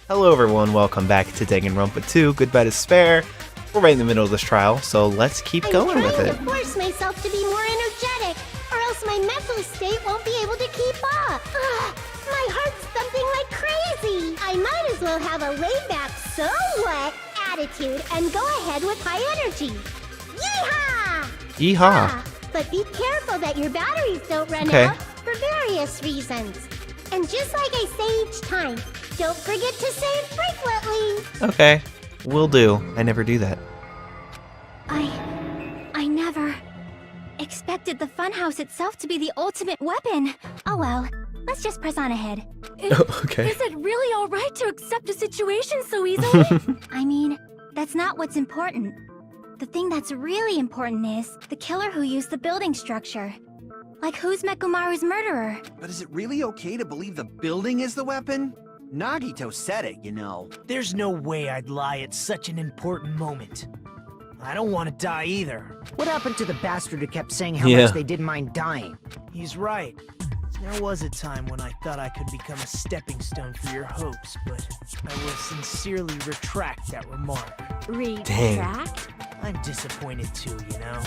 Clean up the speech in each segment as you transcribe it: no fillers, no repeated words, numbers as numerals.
Hello everyone, welcome back to Danganronpa 2, Goodbye to Spare. We're right in the middle of this trial, so let's keep going with it. I'm trying to force myself to be more energetic, or else my mental state won't be able to keep up. Ugh, my heart's thumping like crazy. I might as well have a laid-back, so what attitude and go ahead with high energy. Yeehaw! Yeehaw! But be careful that your batteries don't run Okay. out for various reasons. And just like I say each time, don't forget to save frequently. Okay, will do. I never do that. I never expected the funhouse itself to be the ultimate weapon. Oh well, let's just press on ahead. Okay. Is it really alright to accept a situation so easily? I mean, that's not what's important. The thing that's really important is the killer who used the building structure. Like, who's Mekumaru's murderer? But is it really okay to believe the building is the weapon? Nagito said it, you know. There's no way I'd lie at such an important moment. I don't want to die either. What happened to the bastard who kept saying how Yeah. much they didn't mind dying? He's right. There was a time when I thought I could become a stepping stone for your hopes, but I will sincerely retract that remark. Retract? I'm disappointed too, you know?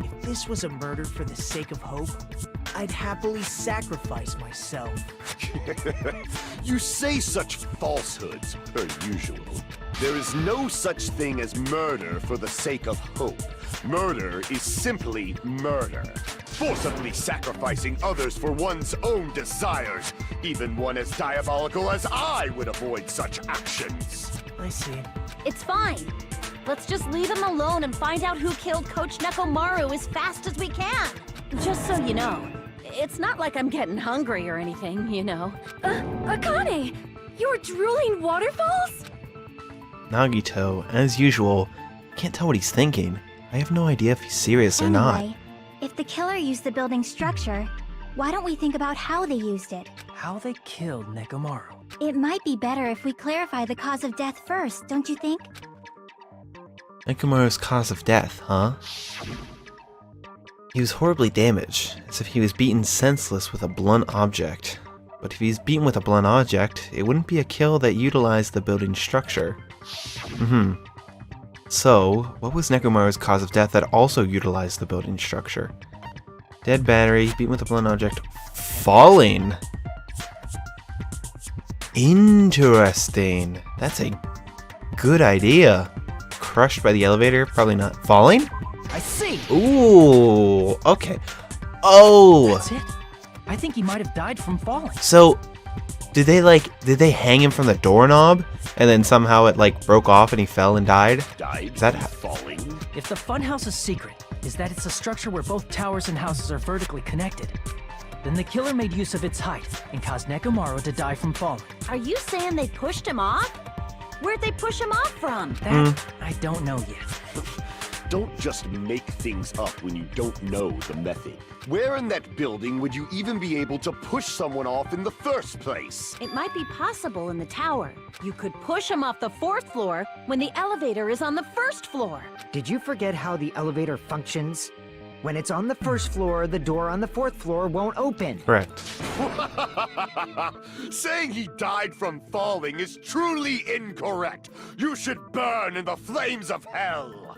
If this was a murder for the sake of hope, I'd happily sacrifice myself. You say such falsehoods, per usual. There is no such thing as murder for the sake of hope. Murder is simply murder. Forcibly sacrificing others for one's own desires. Even one as diabolical as I would avoid such actions. I see. It's fine. Let's just leave him alone and find out who killed Coach Nekomaru as fast as we can. Just so you know, it's not like I'm getting hungry or anything, you know. Akane! You're drooling waterfalls? Nagito, as usual, can't tell what he's thinking. I have no idea if he's serious or not. Anyway, if the killer used the building structure, why don't we think about how they used it? How they killed Nekomaru. It might be better if we clarify the cause of death first, don't you think? Nekomaru's cause of death, huh? He was horribly damaged, as if he was beaten senseless with a blunt object. But if he's beaten with a blunt object, it wouldn't be a kill that utilized the building structure. So, what was Nekomaru's cause of death that also utilized the building structure? Dead battery, beaten with a blunt object, falling! Interesting. That's a good idea. Crushed by the elevator, probably not. Falling? I see! Ooh, okay. Oh! That's it? I think he might have died from falling. So, did they hang him from the doorknob? And then somehow it, broke off and he fell and died? Died Is that from falling? If the funhouse's secret is that it's a structure where both towers and houses are vertically connected, then the killer made use of its height and caused Nekomaru to die from falling. Are you saying they pushed him off? Where'd they push him off from? That, I don't know yet. Don't just make things up when you don't know the method. Where in that building would you even be able to push someone off in the first place? It might be possible in the tower. You could push him off the 4th floor when the elevator is on the 1st floor. Did you forget how the elevator functions? When it's on the 1st floor, the door on the 4th floor won't open. Correct. Saying he died from falling is truly incorrect. You should burn in the flames of hell.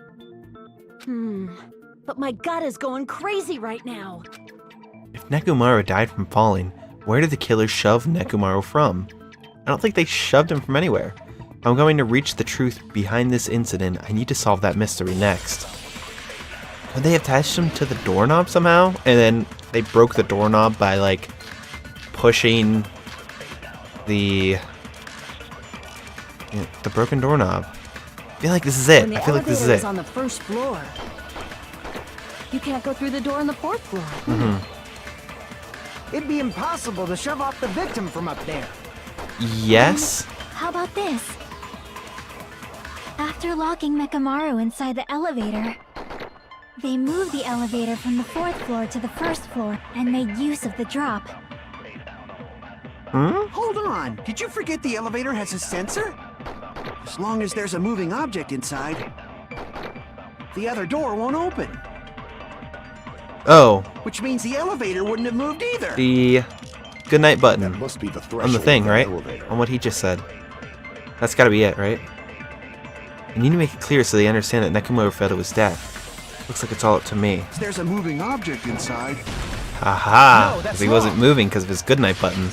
But my gut is going crazy right now. If Nekomaru died from falling, where did the killer shove Nekomaru from? I don't think they shoved him from anywhere. If I'm going to reach the truth behind this incident, I need to solve that mystery next. Could they attach him to the doorknob somehow? And then they broke the doorknob by, pushing the broken doorknob. I feel like this is it. When the I feel like this is elevator is it. on the 1st floor, you can't go through the door on the 4th floor. It'd be impossible to shove off the victim from up there. Yes? How about this? After locking Mekamaru inside the elevator, they moved the elevator from the 4th floor to the 1st floor and made use of the drop. Hold on, did you forget the elevator has a sensor? As long as there's a moving object inside, the other door won't open. Oh, Which means the elevator wouldn't have moved either. the goodnight button That must be the threshold on the thing, of the right? elevator. On what he just said. That's gotta be it, right? I need to make it clear so they understand that Nekomaru fell to his death. Looks like it's all up to me. There's a moving object inside. Haha! No, that's He wasn't wrong. moving because of his goodnight button.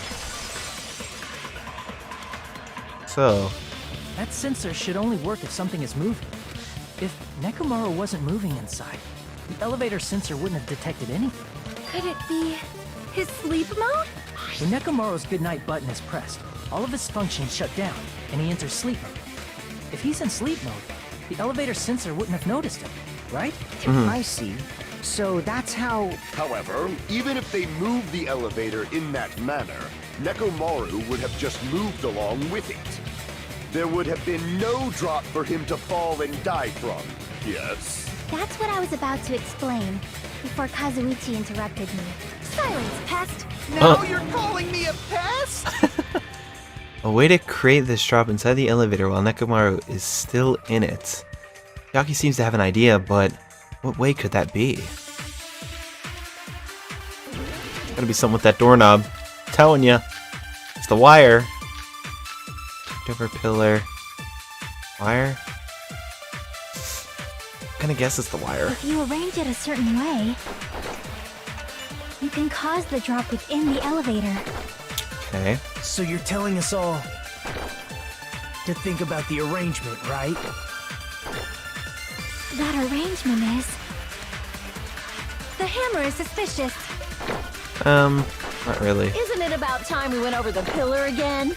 So, That sensor should only work if something is moving. If Nekomaru wasn't moving inside, the elevator sensor wouldn't have detected anything. Could it be his sleep mode? When Nekomaru's goodnight button is pressed, all of his functions shut down, and he enters sleep mode. If he's in sleep mode, the elevator sensor wouldn't have noticed him, right? I see. So that's how... However, even if they moved the elevator in that manner, Nekomaru would have just moved along with it. There would have been no drop for him to fall and die from. Yes? That's what I was about to explain before Kazuichi interrupted me. Silence, pest! Now you're calling me a pest? a way to create this drop inside the elevator while Nekomaru is still in it. Yaki seems to have an idea, but what way could that be? Gotta be something with that doorknob. I'm telling ya. It's the wire. Over pillar. Wire? I'm gonna guess it's the wire. If you arrange it a certain way, you can cause the drop within the elevator. Okay. So you're telling us all to think about the arrangement, right? That arrangement is... The hammer is suspicious. Not really. Isn't it about time we went over the pillar again?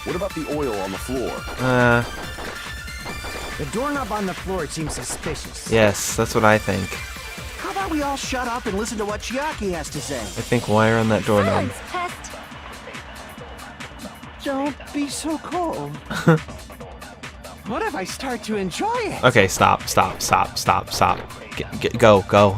What about the oil on the floor? The doorknob on the floor seems suspicious. Yes, that's what I think. How about we all shut up and listen to what Chiaki has to say? I think wire on that doorknob. Silence, pest! Don't be so cold. What if I start to enjoy it? Okay, stop. Go.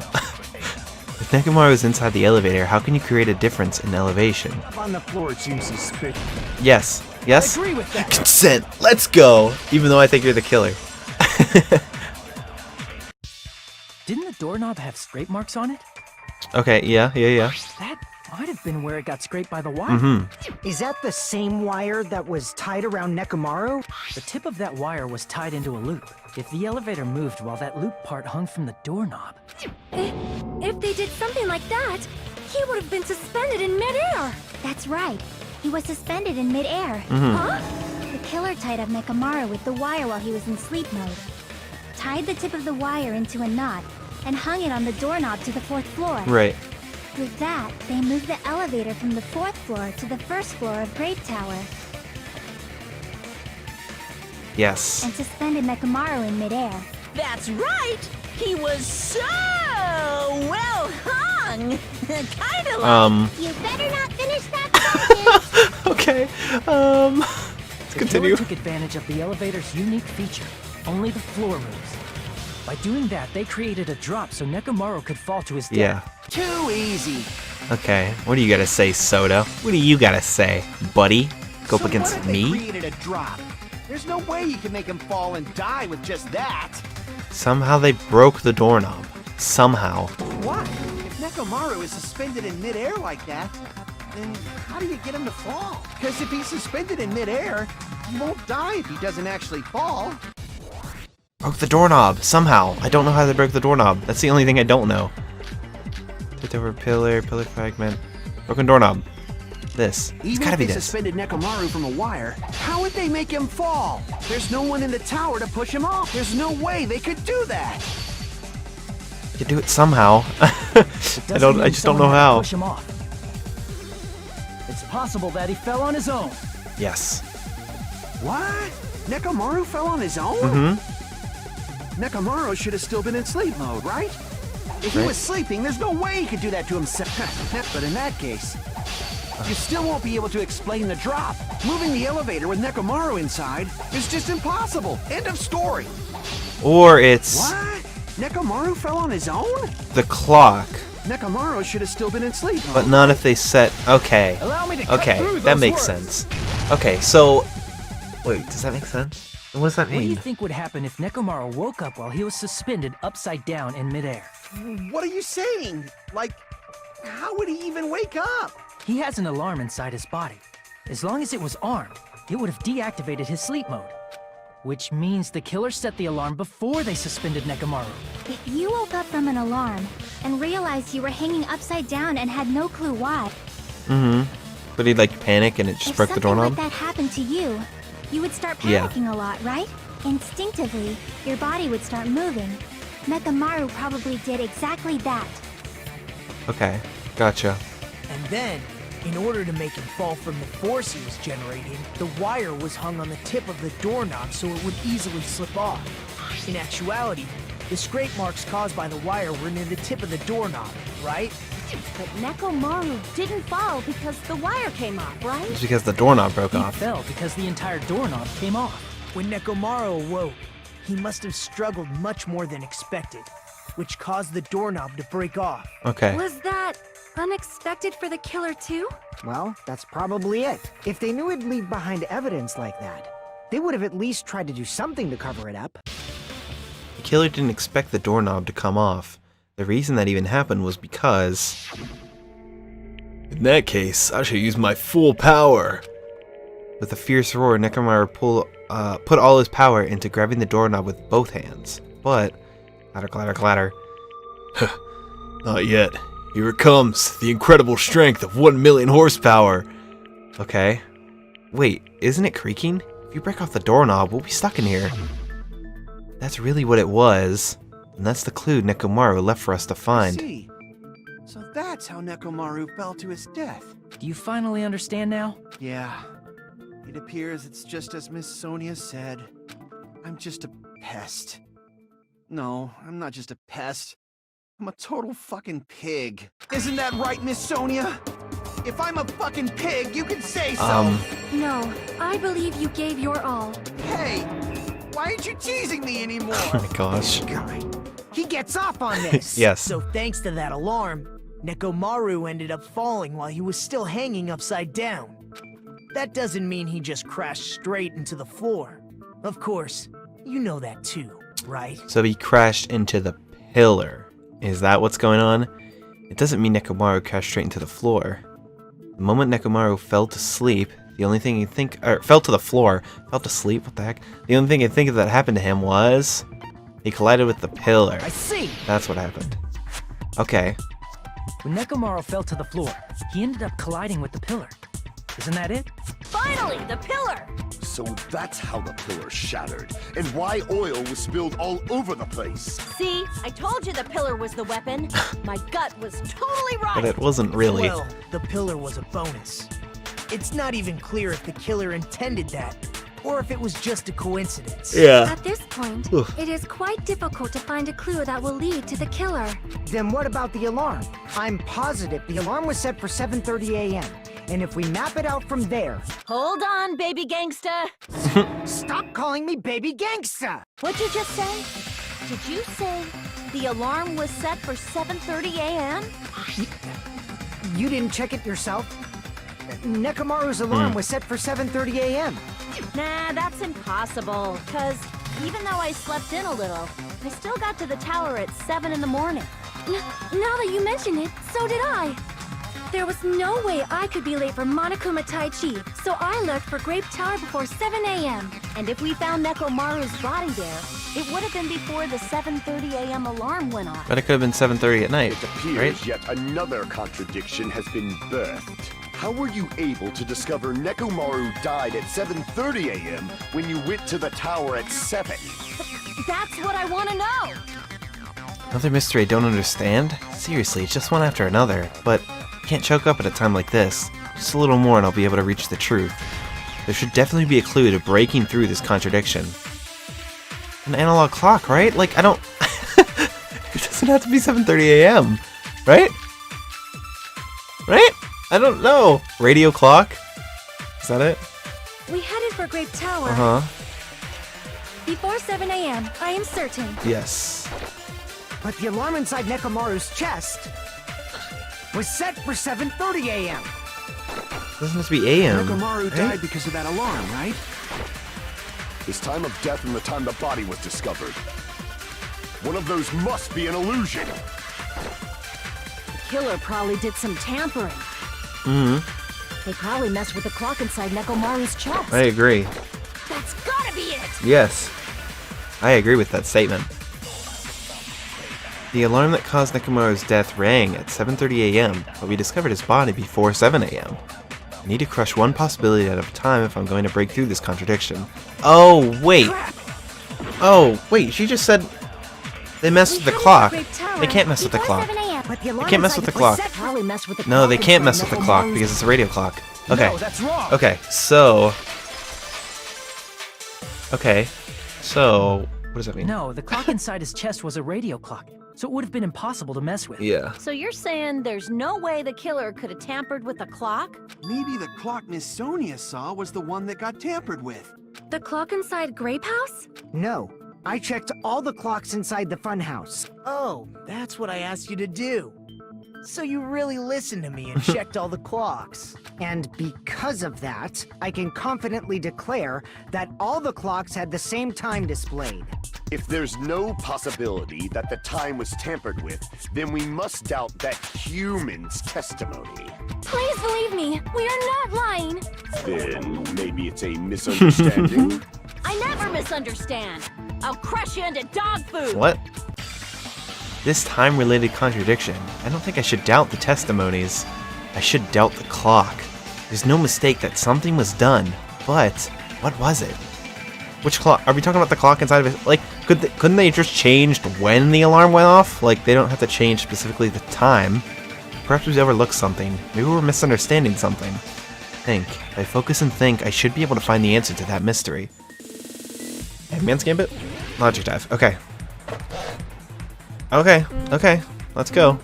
If Nekomaru is inside the elevator, how can you create a difference in elevation? On the floor it seems suspicious. Yes. Yes? I agree with that. Consent. Let's go. Even though I think you're the killer. Didn't the doorknob have scrape marks on it? Okay, yeah. That might have been where it got scraped by the wire. Is that the same wire that was tied around Nekomaru? The tip of that wire was tied into a loop. If the elevator moved while that loop part hung from the doorknob, If they did something like that, he would have been suspended in midair. That's right. He was suspended in midair. Huh? The killer tied up Nekomaru with the wire while he was in sleep mode. Tied the tip of the wire into a knot and hung it on the doorknob to the 4th floor. Right. With that, they moved the elevator from the 4th floor to the 1st floor of Great Tower Yes. and suspended Nekomaru in midair. That's right! He was so well hung! Kinda like... You better not finish that sentence. Okay. Let's the continue. killer took advantage of the elevator's unique feature. Only the floor moves. By doing that, they created a drop so Nekomaru could fall to his death. Yeah. Too easy. Okay. What do you gotta say, Soda? What do you gotta say, buddy? Go up So against what if they me? created a drop? There's no way you can make him fall and die with just that. Somehow they broke the doorknob. Somehow. What? If Nekomaru is suspended in midair like that, then how do you get him to fall? Because if he's suspended in midair, he won't die if he doesn't actually fall. Broke the doorknob. Somehow. I don't know how they broke the doorknob. That's the only thing I don't know. Tipped over pillar fragment. Broken doorknob. This. It's Even gotta if be they this. suspended Nekomaru from a wire, how would they make him fall? There's no one in the tower to push him off. There's no way they could do that. You could do it somehow. It doesn't I mean just don't someone know had to how. Push him off. It's possible that he fell on his own. Yes. What? Nekomaru fell on his own? Mm-hmm. Nekomaru should have still been in sleep mode, right? If he Right. was sleeping, there's no way he could do that to himself. But in that case, you still won't be able to explain the drop. Moving the elevator with Nekomaru inside is just impossible. End of story. Or it's What? Nekomaru fell on his own? the clock. Nekomaru should have still been in sleep mode. But not if they set... Okay. Allow me to cut Okay, through that those makes words. sense. Okay, so... Wait, does that make sense? What does that What do you mean? think would happen if Nekomaru woke up while he was suspended upside down in midair? What are you saying? Like, how would he even wake up? He has an alarm inside his body. As long as it was armed, it would have deactivated his sleep mode. Which means the killer set the alarm before they suspended Nekomaru. If you woke up from an alarm and realized you were hanging upside down and had no clue why, But he'd like panic and it just if broke the something doorknob? like that happened to you, you would start Yeah. panicking a lot, right? Instinctively, your body would start moving. Nekomaru probably did exactly that. Okay, gotcha. And then, in order to make him fall from the force he was generating, the wire was hung on the tip of the doorknob so it would easily slip off. In actuality, the scrape marks caused by the wire were near the tip of the doorknob, right? But Nekomaru didn't fall because the wire came off, right? It's because the doorknob broke He off. fell because the entire doorknob came off. When Nekomaru awoke, he must have struggled much more than expected, which caused the doorknob to break off. Okay. Was that unexpected for the killer too? Well, that's probably it. If they knew it'd leave behind evidence like that, they would have at least tried to do something to cover it up. The killer didn't expect the doorknob to come off. The reason that even happened was because... In that case, I should use my full power. With a fierce roar, Nekomaru put all his power into grabbing the doorknob with both hands. But... Clatter, clatter, clatter. Not yet. Here it comes. The incredible strength of 1 million horsepower. Okay. Wait, isn't it creaking? If you break off the doorknob, we'll be stuck in here. That's really what it was. And that's the clue Nekomaru left for us to I find. see. So that's how Nekomaru fell to his death. Do you finally understand now? Yeah. It appears it's just as Miss Sonia said. I'm just a pest. No, I'm not just a pest. I'm a total fucking pig. Isn't that right, Miss Sonia? If I'm a fucking pig, you can say so. No, I believe you gave your all. Hey, why aren't you teasing me anymore? Oh my gosh. He gets off on this! Yes. So thanks to that alarm, Nekomaru ended up falling while he was still hanging upside down. That doesn't mean he just crashed straight into the floor. Of course, you know that too, right? So he crashed into the pillar. Is that what's going on? It doesn't mean Nekomaru crashed straight into the floor. The moment Nekomaru fell to sleep, the only thing he'd think, or fell to the floor, fell to sleep, what the heck? The only thing he'd think that happened to him was he collided with the pillar. I see! That's what happened. Okay. When Nekomaru fell to the floor, he ended up colliding with the pillar. Isn't that it? Finally, the pillar! So that's how the pillar shattered, and why oil was spilled all over the place. See, I told you the pillar was the weapon. My gut was totally right. But it wasn't really. Well, the pillar was a bonus. It's not even clear if the killer intended that, or if it was just a coincidence. Yeah. At this point, Oof. it is quite difficult to find a clue that will lead to the killer. Then what about the alarm? I'm positive the alarm was set for 7:30 a.m. And if we map it out from there... Hold on, baby gangsta. Stop calling me baby gangsta! What'd you just say? Did you say the alarm was set for 7:30 a.m.? You didn't check it yourself? Nekomaru's alarm was set for 7:30 a.m. Nah, that's impossible. Cause even though I slept in a little, I still got to the tower at 7 in the morning. Now that you mention it, so did I. There was no way I could be late for Monokuma Tai Chi, so I left for Grape Tower before 7 a.m. And if we found Nekomaru's body there, it would have been before the 7:30 a.m. alarm went off. But it could have been 7:30 at night, It appears right? yet another contradiction has been birthed. How were you able to discover Nekomaru died at 7:30 a.m. when you went to the tower at 7? That's what I want to know. Another mystery I don't understand? Seriously, it's just one after another. But I can't choke up at a time like this. Just a little more and I'll be able to reach the truth. There should definitely be a clue to breaking through this contradiction. An analog clock, right? Like, I don't... It doesn't have to be 7:30 a.m., right? Right? I don't know. Radio clock? Is that it? We headed for Grape Tower Uh-huh. before 7 a.m., I am certain. Yes. But the alarm inside Nekomaru's chest was set for 7:30 a.m. Doesn't have to be a.m., Nekomaru right? died because of that alarm, right? His time of death and the time the body was discovered. One of those must be an illusion. The killer probably did some tampering. They probably messed with the clock inside Nekomaru's chest. I agree. That's gotta be it! Yes, I agree with that statement. The alarm that caused Nekomaru's death rang at 7:30 a.m., but we discovered his body before 7 a.m. I need to crush one possibility at a time if I'm going to break through this contradiction. Oh, wait. Oh, wait, she just said they messed with the clock. They can't mess with the clock. But the They alarm can't mess with the clock. Probably messed with the No, clock they can't inside mess with the clock Nekomaru's- because it's a radio clock. Okay. No, that's wrong. Okay, so... Okay, so... What does that mean? No, the clock inside his chest was a radio clock, so it would have been impossible to mess with. Yeah. So you're saying there's no way the killer could have tampered with the clock? Maybe the clock Miss Sonia saw was the one that got tampered with. The clock inside Grape House? No, I checked all the clocks inside the funhouse. Oh, that's what I asked you to do. So you really listened to me and checked all the clocks. And because of that, I can confidently declare that all the clocks had the same time displayed. If there's no possibility that the time was tampered with, then we must doubt that human's testimony. Please believe me, we are not lying. Then maybe it's a misunderstanding? I never misunderstand. I'll crush you into dog food. What? This time-related contradiction. I don't think I should doubt the testimonies. I should doubt the clock. There's no mistake that something was done, but what was it? Which clock? Are we talking about the clock inside of it? Like, couldn't they just changed when the alarm went off? Like, they don't have to change specifically the time. Perhaps we've overlooked something. Maybe we're misunderstanding something. Think. If I focus and think, I should be able to find the answer to that mystery. Eggman's Gambit? Logic dive. Okay. Okay. Okay. Let's go.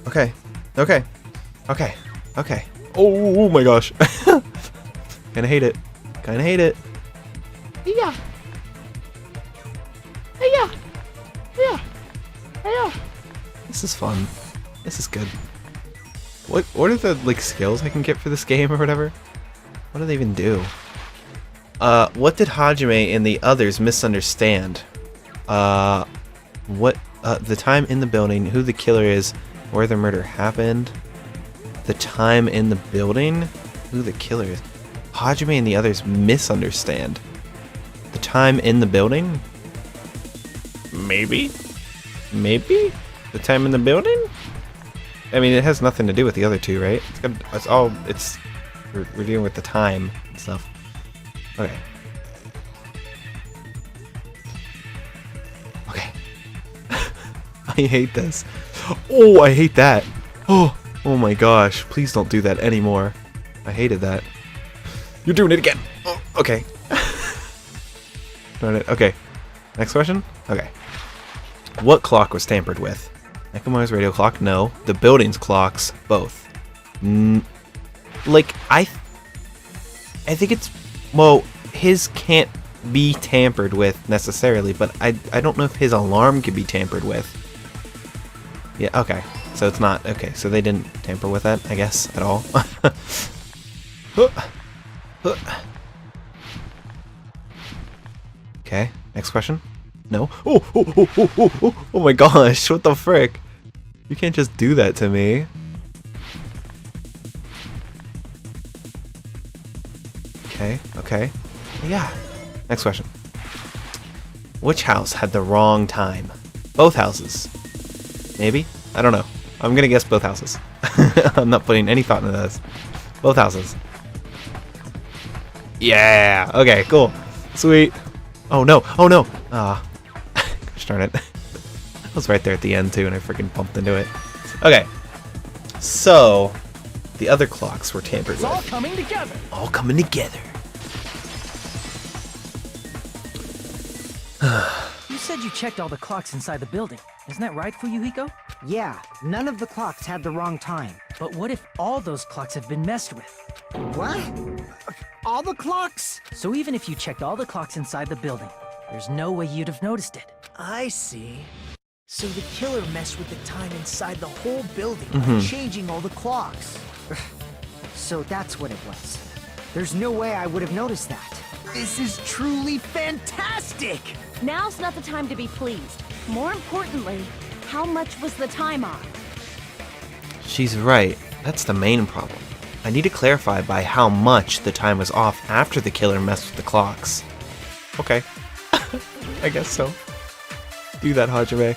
Okay. Okay. Okay. Okay. Oh my gosh. Kinda hate it. Kinda hate it. Yeah. Yeah. Yeah. Yeah. This is fun. This is good. What are the like skills I can get for this game or whatever? What do they even do? What did Hajime and the others misunderstand? The time in the building, who the killer is, where the murder happened. The time in the building, who the killer is. Hajime and the others misunderstand. The time in the building? Maybe? Maybe? The time in the building? I mean, it has nothing to do with the other two, right? We're dealing with the time and stuff. Okay. Okay. I hate this. Oh, I hate that. Oh my gosh. Please don't do that anymore. I hated that. You're doing it again. Oh, okay. Darn it. Okay. Next question? Okay. What clock was tampered with? Nekomaru's radio clock? No. The building's clocks? Both. I think it's... Well, his can't be tampered with necessarily, but I don't know if his alarm could be tampered with. Yeah, okay. So it's not... Okay, so they didn't tamper with that, I guess, at all. Okay, next question. No. Oh my gosh, what the frick? You can't just do that to me. Okay. Yeah. Next question. Which house had the wrong time? Both houses. Maybe? I don't know. I'm gonna guess both houses. I'm not putting any thought into this. Both houses. Yeah! Okay, cool. Sweet. Oh no! Oh no! Ah. Gosh darn it. I was right there at the end too and I freaking bumped into it. Okay. So, the other clocks were tampered with. It's all coming together. All coming together. You said you checked all the clocks inside the building. Isn't that right, Fuyuhiko? Yeah, none of the clocks had the wrong time. But what if all those clocks have been messed with? What? All the clocks? So even if you checked all the clocks inside the building, there's no way you'd have noticed it. I see. So the killer messed with the time inside the whole building by changing all the clocks. So that's what it was. There's no way I would have noticed that. This is truly fantastic! Now's not the time to be pleased. More importantly, how much was the time off? She's right. That's the main problem. I need to clarify by how much the time was off after the killer messed with the clocks. Okay. I guess so. Do that, Hajime.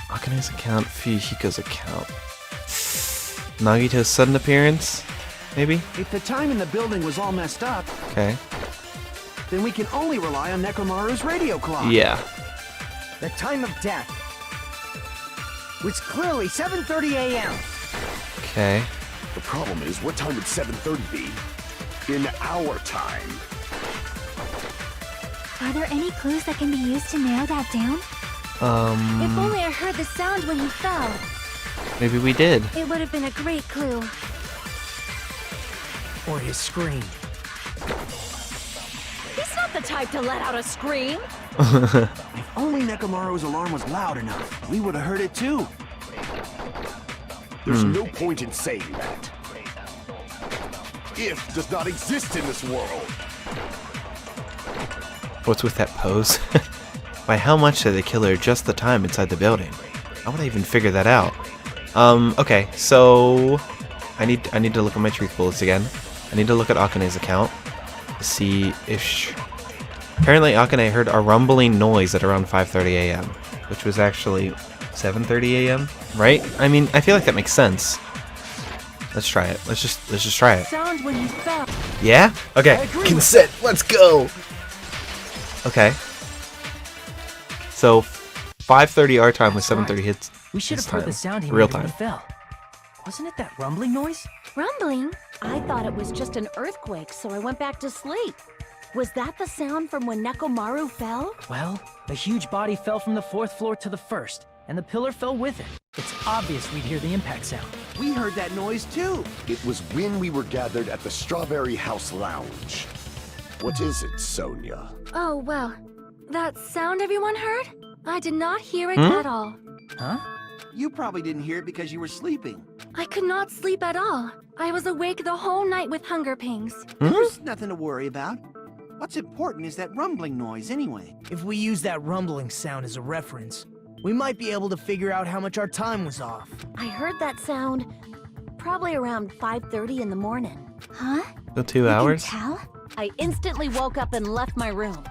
Akane's account, Fuyuhiko's account. Nagito's sudden appearance? Maybe? If the time in the building was all messed up, Okay. then we can only rely on Nekomaru's radio clock. Yeah. The time of death was clearly 7:30 a.m. Okay. The problem is, what time would 7:30 be? In our time. Are there any clues that can be used to narrow that down? If only I heard the sound when he fell. Maybe we did. It would have been a great clue. Or his scream. He's not the type to let out a scream. If only Nekomaru's alarm was loud enough, we would have heard it too. There's no point in saying that. If does not exist in this world. What's with that pose? By how much did the killer adjust the time inside the building? How would I even figure that out? Okay, so I need to look at my truth bullets again. I need to look at Akane's account to see if apparently Akane heard a rumbling noise at around 5:30 a.m., which was actually 7:30 a.m., right? I mean, I feel like that makes sense. Let's try it. Let's just try it. Sound when he fell. Yeah? Okay. Consent. Let's go. Okay. So 5:30 our time with 7:30 hits. We should have heard the sound he Real made when time. he fell. Wasn't it that rumbling noise? Rumbling? I thought it was just an earthquake, so I went back to sleep. Was that the sound from when Nekomaru fell? Well, a huge body fell from the 4th floor to the 1st, and the pillar fell with it. It's obvious we'd hear the impact sound. We heard that noise too. It was when we were gathered at the Strawberry House Lounge. What is it, Sonia? Oh, well. That sound everyone heard? I did not hear it at all. Huh? You probably didn't hear it because you were sleeping. I could not sleep at all. I was awake the whole night with hunger pangs. There's nothing to worry about. What's important is that rumbling noise anyway. If we use that rumbling sound as a reference, we might be able to figure out how much our time was off. I heard that sound probably around 5:30 in the morning. Huh? So 2 You hours? can tell? I instantly woke up and left my room.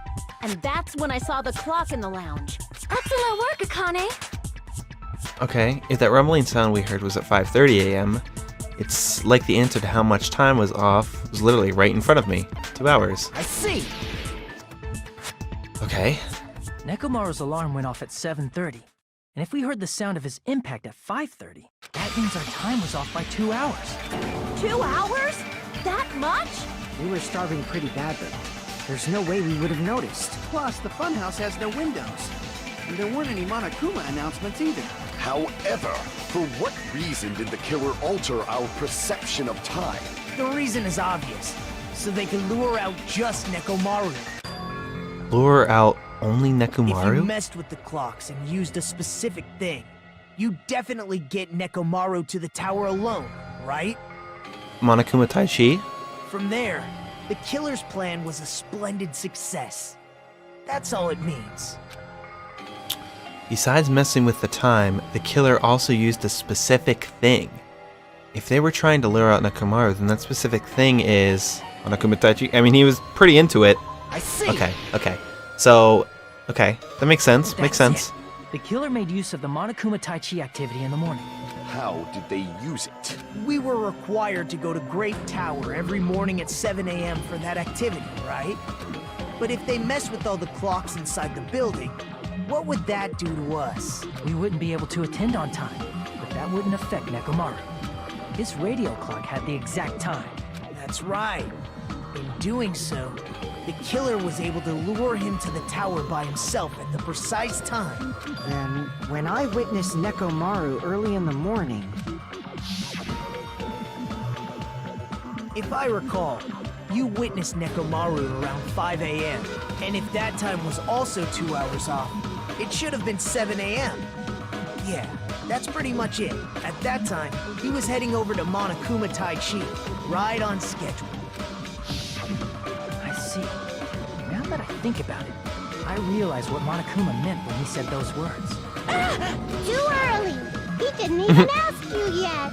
And that's when I saw the clock in the lounge. Excellent work, Akane. Okay, if that rumbling sound we heard was at 5:30 a.m., it's like the answer to how much time was off was literally right in front of me. 2 hours. I see! Okay. Nekomaru's alarm went off at 7:30, and if we heard the sound of his impact at 5:30, that means our time was off by 2 hours. 2 hours? That much? We were starving pretty badly. There's no way we would have noticed. Plus, the funhouse has no windows. And there weren't any Monokuma announcements either. However, for what reason did the killer alter our perception of time? The reason is obvious. So they can lure out just Nekomaru. Lure out only If you Nekomaru? messed with the clocks and used a specific thing, you definitely get Nekomaru to the tower alone, right? Monokuma Taichi? From there, the killer's plan was a splendid success. That's all it means. Besides messing with the time, the killer also used a specific thing. If they were trying to lure out Nekomaru, then that specific thing is Monokuma Taichi. I mean, he was pretty into it. I see. Okay. So, okay, that makes sense. Makes That's sense. it. The killer made use of the Monokuma Tai Chi activity in the morning. How did they use it? We were required to go to Great Tower every morning at 7 a.m. for that activity, right? But if they mess with all the clocks inside the building, what would that do to us? We wouldn't be able to attend on time, but that wouldn't affect Nekomaru. His radio clock had the exact time. That's right. In doing so, the killer was able to lure him to the tower by himself at the precise time. Then, when I witnessed Nekomaru early in the morning, If I recall, you witnessed Nekomaru around 5 a.m. And if that time was also 2 hours off, it should have been 7 a.m. Yeah, that's pretty much it. At that time, he was heading over to Monokuma Tai Chi, right on schedule. I see. Now that I think about it, I realize what Monokuma meant when he said those words. Too early. He didn't even ask you yet.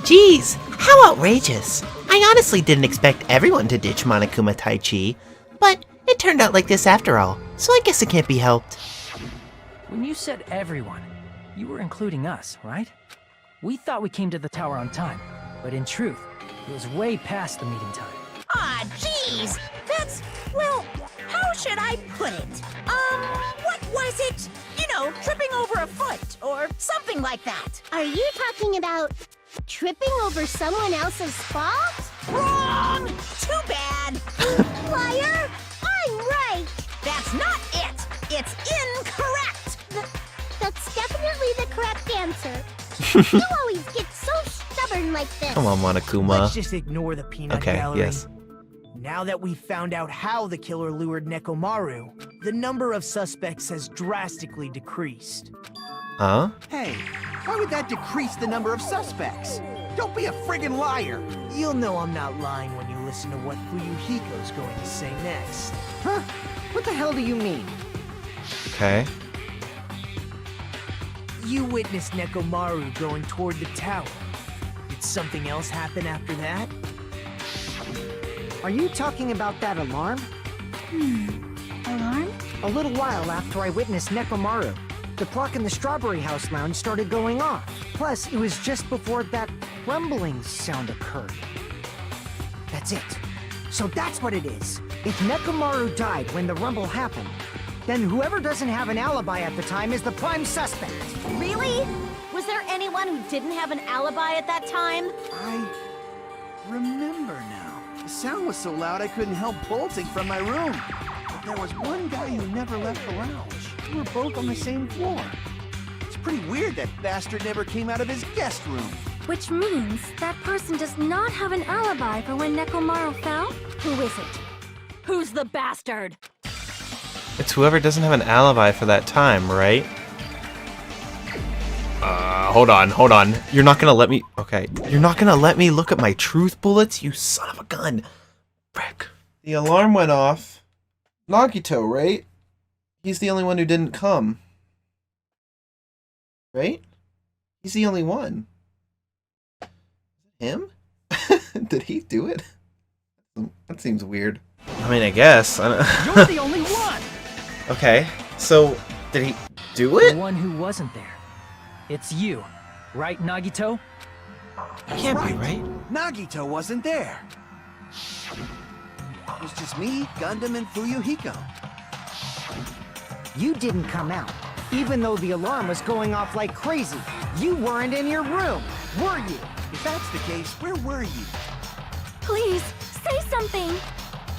Jeez, how outrageous. I honestly didn't expect everyone to ditch Monokuma Tai-Chi, but it turned out like this after all, so I guess it can't be helped. When you said everyone, you were including us, right? We thought we came to the tower on time, but in truth, it was way past the meeting time. Ah, jeez! That's, well, how should I put it? What was it? You know, tripping over a foot, or something like that. Are you talking about tripping over someone else's fault? Wrong! Too bad! Liar! I'm right! That's not it! It's incorrect! That's definitely the correct answer. You always get so stubborn like this. Come on, Monokuma. Let's just ignore the peanut Okay, gallery. yes. Now that we've found out how the killer lured Nekomaru, the number of suspects has drastically decreased. Huh? Hey, why would that decrease the number of suspects? Don't be a friggin' liar! You'll know I'm not lying when you listen to what Fuyuhiko's going to say next. Huh? What the hell do you mean? Okay. You witnessed Nekomaru going toward the tower. Did something else happen after that? Are you talking about that alarm? Alarm? A little while after I witnessed Nekomaru, the clock in the Strawberry House lounge started going off. Plus, it was just before that rumbling sound occurred. That's it. So that's what it is. If Nekomaru died when the rumble happened, then whoever doesn't have an alibi at the time is the prime suspect. Really? Was there anyone who didn't have an alibi at that time? I remember now. The sound was so loud I couldn't help bolting from my room. But there was one guy who never left the lounge. We were both on the same floor. It's pretty weird that bastard never came out of his guest room. Which means that person does not have an alibi for when Nekomaru fell? Who is it? Who's the bastard? It's whoever doesn't have an alibi for that time, right? Hold on. You're not gonna let me... Okay. You're not gonna let me look at my truth bullets, you son of a gun. Frick. The alarm went off. Nagito, right? He's the only one who didn't come. Right? He's the only one. Him? Did he do it? That seems weird. I mean, I guess. You're the only one! Okay, so did he do The it? one who wasn't there. It's you, right, Nagito? Can't be right. Nagito wasn't there. It was just me, Gundam, and Fuyuhiko. You didn't come out, even though the alarm was going off like crazy. You weren't in your room, were you? If that's the case, where were you? Please, say something!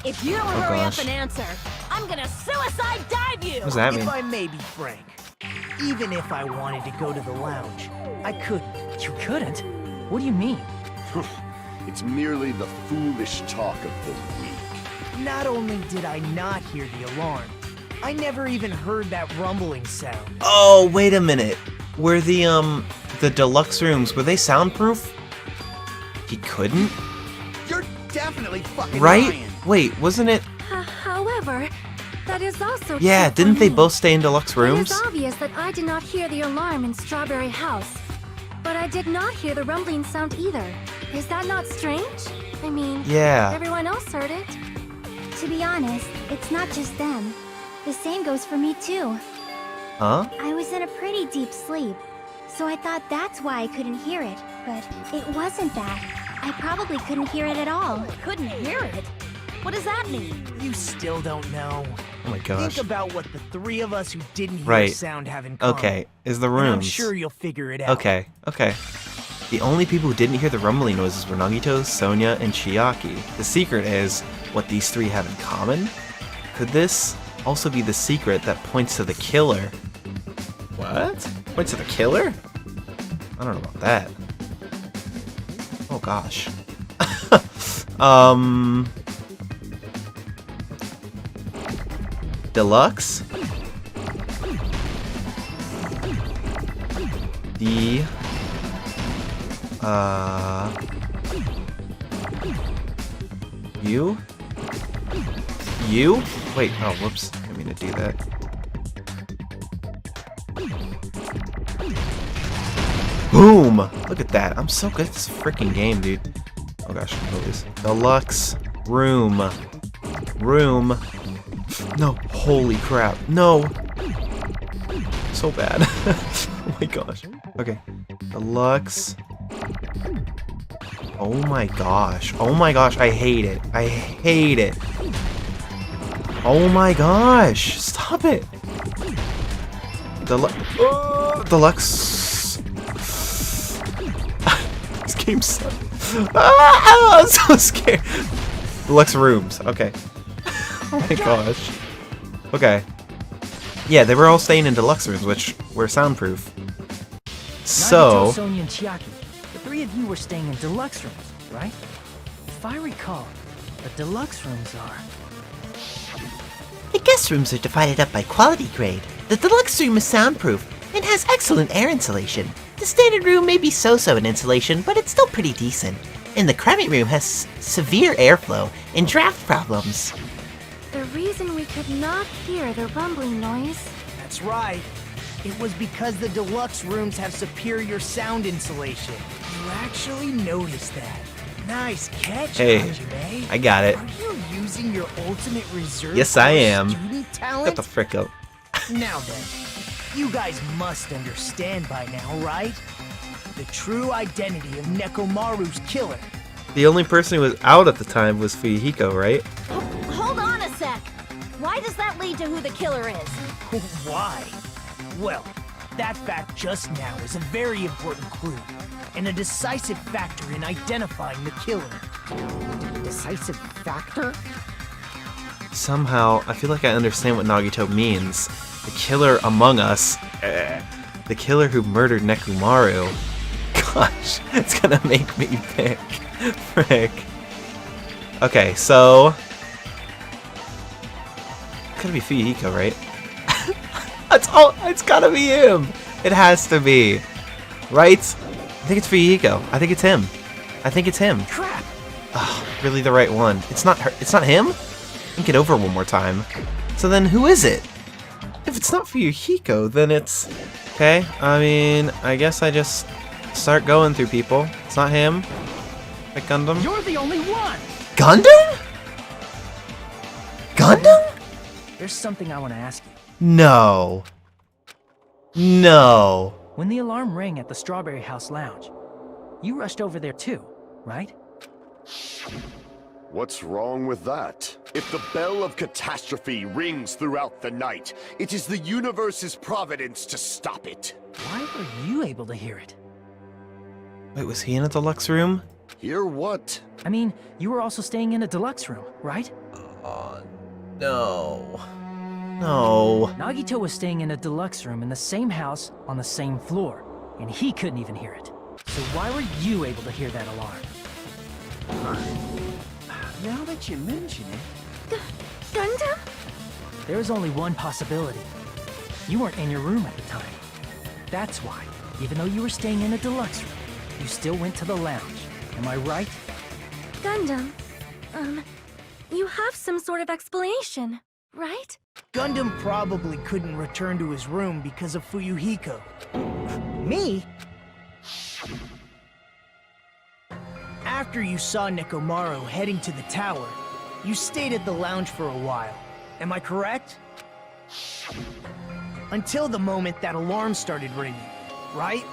If you don't Oh, hurry gosh. up and answer, I'm gonna suicide dive you! What does that mean? If I may be frank, even if I wanted to go to the lounge, I couldn't. You couldn't? What do you mean? It's merely the foolish talk of the weak. Not only did I not hear the alarm, I never even heard that rumbling sound. Oh, wait a minute. Were the deluxe rooms, were they soundproof? He couldn't? You're definitely fucking Right? lying. Wait, wasn't it? However, that is also Yeah, true for didn't they me. both stay in deluxe It rooms? is obvious that I did not hear the alarm in Strawberry House. But I did not hear the rumbling sound either. Is that not strange? I mean, Yeah. everyone else heard it. To be honest, it's not just them. The same goes for me too. Huh? I was in a pretty deep sleep, so I thought that's why I couldn't hear it. But it wasn't that. I probably couldn't hear it at all. Couldn't hear it? What does that mean? You still don't know. Oh my gosh. Think about what the three of us who didn't hear Right. sound have in common. Okay, is the And rooms. I'm sure you'll figure it out. Okay. The only people who didn't hear the rumbling noises were Nagito, Sonia, and Chiaki. The secret is what these three have in common? Could this also be the secret that points to the killer? What? Points to the killer? I don't know about that. Oh gosh. Deluxe? The you? Wait, oh whoops, I didn't mean to do that. Boom! Look at that. I'm so good at this freaking game, dude. Oh gosh, please. Deluxe room. Room. No. Holy crap. No. So bad. Oh my gosh. Okay. Deluxe. Oh my gosh. Oh my gosh. I hate it. I hate it. Oh my gosh. Stop it. Deluxe. This game sucks. I'm so scared. Deluxe rooms. Okay. Oh my gosh. Okay. Yeah, they were all staying in deluxe rooms, which were soundproof. So... Nagito, Sonia, and Chiaki, the three of you were staying in deluxe rooms, right? If I recall, the deluxe rooms are... The guest rooms are divided up by quality grade. The deluxe room is soundproof and has excellent air insulation. The standard room may be so-so in insulation, but it's still pretty decent. And the crummy room has severe airflow and draft problems. The reason we could not hear the rumbling noise... That's right. It was because the deluxe rooms have superior sound insulation. You actually noticed that. Nice catch, Hey, Hajime. I got it. Are you using your ultimate reserve? Yes, I am. Student talent? Get the frick up. Now then, you guys must understand by now, right? The true identity of Nekomaru's killer. The only person who was out at the time was Fuyuhiko, right? Hold on a sec. Why does that lead to who the killer is? Why? Well, that fact just now is a very important clue, and a decisive factor in identifying the killer. Decisive factor? Somehow, I feel like I understand what Nagito means. The killer among us. The killer who murdered Nekomaru. Gosh, it's gonna make me pick. Frick. Okay, so... It's gotta be Fuyuhiko, right? That's all. It's gotta be him. It has to be. Right? I think it's Fuyuhiko. I think it's him. I think it's him. Crap! Oh, really the right one. It's not her. It's not him? Think it over one more time. So then who is it? If it's not Fuyuhiko, then it's... Okay, I mean, I guess I just start going through people. It's not him. Like Gundam. You're the only one! Gundam? Gundam? There's something I want to ask you. No. No. When the alarm rang at the Strawberry House Lounge, you rushed over there too, right? What's wrong with that? If the bell of catastrophe rings throughout the night, it is the universe's providence to stop it. Why were you able to hear it? Wait, was he in a deluxe room? Hear what? I mean, you were also staying in a deluxe room, right? No. No. Nagito was staying in a deluxe room in the same house on the same floor, and he couldn't even hear it. So why were you able to hear that alarm? Now that you mention it... Gundam? There was only one possibility. You weren't in your room at the time. That's why, even though you were staying in a deluxe room, you still went to the lounge. Am I right? Gundam, you have some sort of explanation, right? Gundam probably couldn't return to his room because of Fuyuhiko. Me? After you saw Nekomaru heading to the tower, you stayed at the lounge for a while. Am I correct? Until the moment that alarm started ringing, right?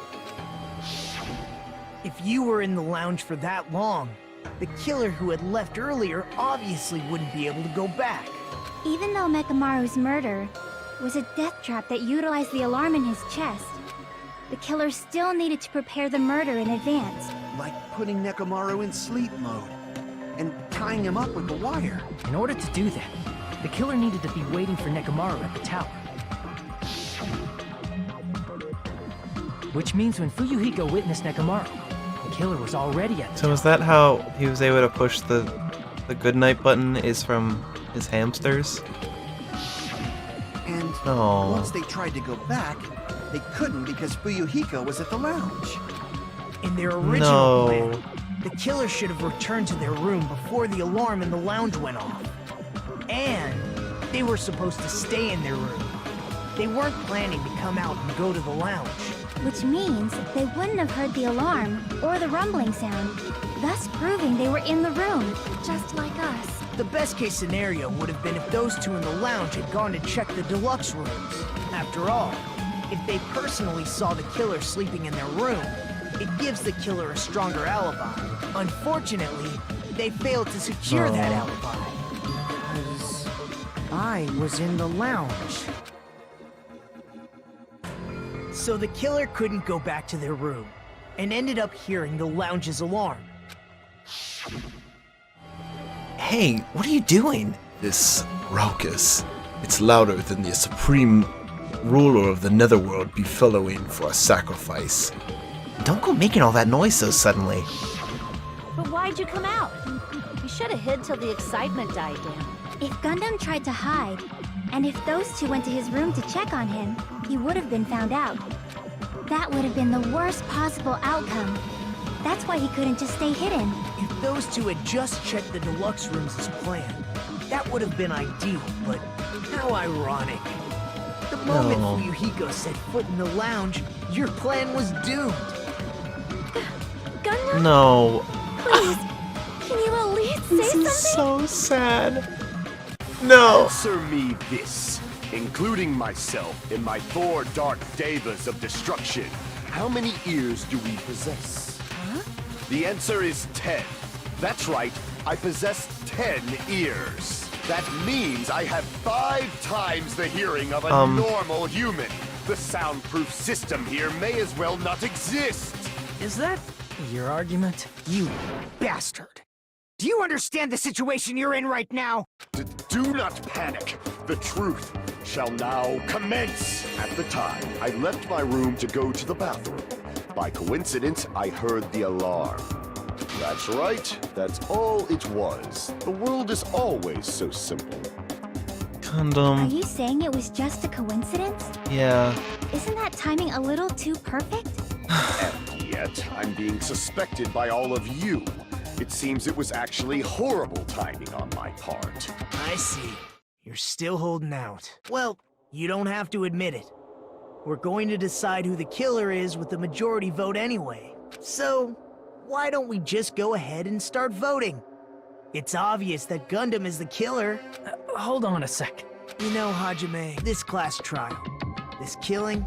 If you were in the lounge for that long, the killer who had left earlier obviously wouldn't be able to go back. Even though Nekomaru's murder was a death trap that utilized the alarm in his chest, the killer still needed to prepare the murder in advance. Like putting Nekomaru in sleep mode and tying him up with the wire. In order to do that, the killer needed to be waiting for Nekomaru at the tower. Which means when Fuyuhiko witnessed Nekomaru, the killer was already at the So tower. is that how he was able to push the goodnight button is from his hamsters? And Oh. once they tried to go back, they couldn't because Fuyuhiko was at the lounge. In their original No. plan, the killer should have returned to their room before the alarm in the lounge went off. And they were supposed to stay in their room. They weren't planning to come out and go to the lounge. which means they wouldn't have heard the alarm or the rumbling sound, thus proving they were in the room, just like us. The best case scenario would have been if those two in the lounge had gone to check the deluxe rooms. After all, if they personally saw the killer sleeping in their room, it gives the killer a stronger alibi. Unfortunately, they failed to secure that alibi. Because I was in the lounge. So the killer couldn't go back to their room, and ended up hearing the lounge's alarm. Hey, what are you doing? This raucous, it's louder than the supreme ruler of the netherworld be fellowing for a sacrifice. Don't go making all that noise so suddenly. But why'd you come out? You should have hid till the excitement died down. If Gundam tried to hide, and if those two went to his room to check on him, he would have been found out. That would have been the worst possible outcome. That's why he couldn't just stay hidden. If those two had just checked the deluxe rooms as planned, that would have been ideal, but how ironic. The moment Fuyuhiko set foot in the lounge, your plan was doomed. Gundam, No. please, can you at least say This something? is so sad. No. Answer me this, including myself in my 4 dark devas of destruction. How many ears do we possess? Huh? The answer is 10. That's right, I possess 10 ears. That means I have 5 times the hearing of a normal human. The soundproof system here may as well not exist. Is that your argument? You bastard! Do you understand the situation you're in right now? Do not panic. The truth shall now commence. At the time, I left my room to go to the bathroom. By coincidence, I heard the alarm. That's right. That's all it was. The world is always so simple. Are Gundam. you saying it was just a coincidence? Yeah. Isn't that timing a little too perfect? And yet, I'm being suspected by all of you. It seems it was actually horrible timing on my part. I see. You're still holding out. Well, you don't have to admit it. We're going to decide who the killer is with the majority vote anyway. So, why don't we just go ahead and start voting? It's obvious that Gundam is the killer. Hold on a sec. You know, Hajime, this class trial, this killing,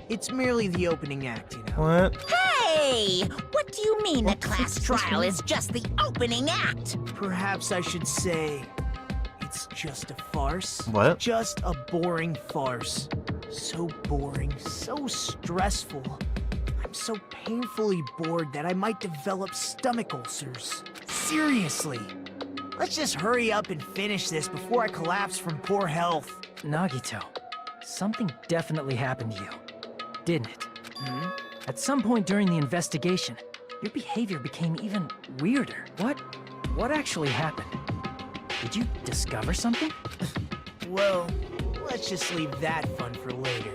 it's merely the opening act, you know? What? Hey! What do you mean the class trial is just the opening act? Perhaps I should say it's just a farce. What? Just a boring farce. So boring, so stressful. I'm so painfully bored that I might develop stomach ulcers. Seriously. Let's just hurry up and finish this before I collapse from poor health. Nagito, something definitely happened to you, didn't it? At some point during the investigation, your behavior became even weirder. What actually happened? Did you discover something? Well, let's just leave that fun for later.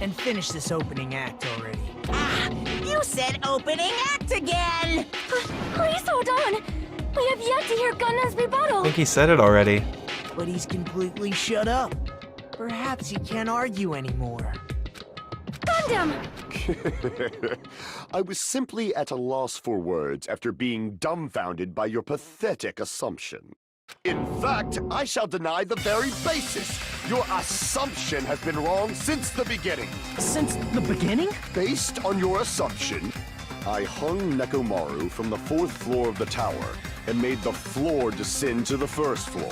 And finish this opening act already. Ah, you said opening act again! Please hold on! We have yet to hear Gundam's I rebuttal! think he said it already. But he's completely shut up. Perhaps he can't argue anymore. Gundam! I was simply at a loss for words after being dumbfounded by your pathetic assumption. In fact, I shall deny the very basis. Your assumption has been wrong since the beginning. Since the beginning? Based on your assumption, I hung Nekomaru from the 4th floor of the tower and made the floor descend to the 1st floor.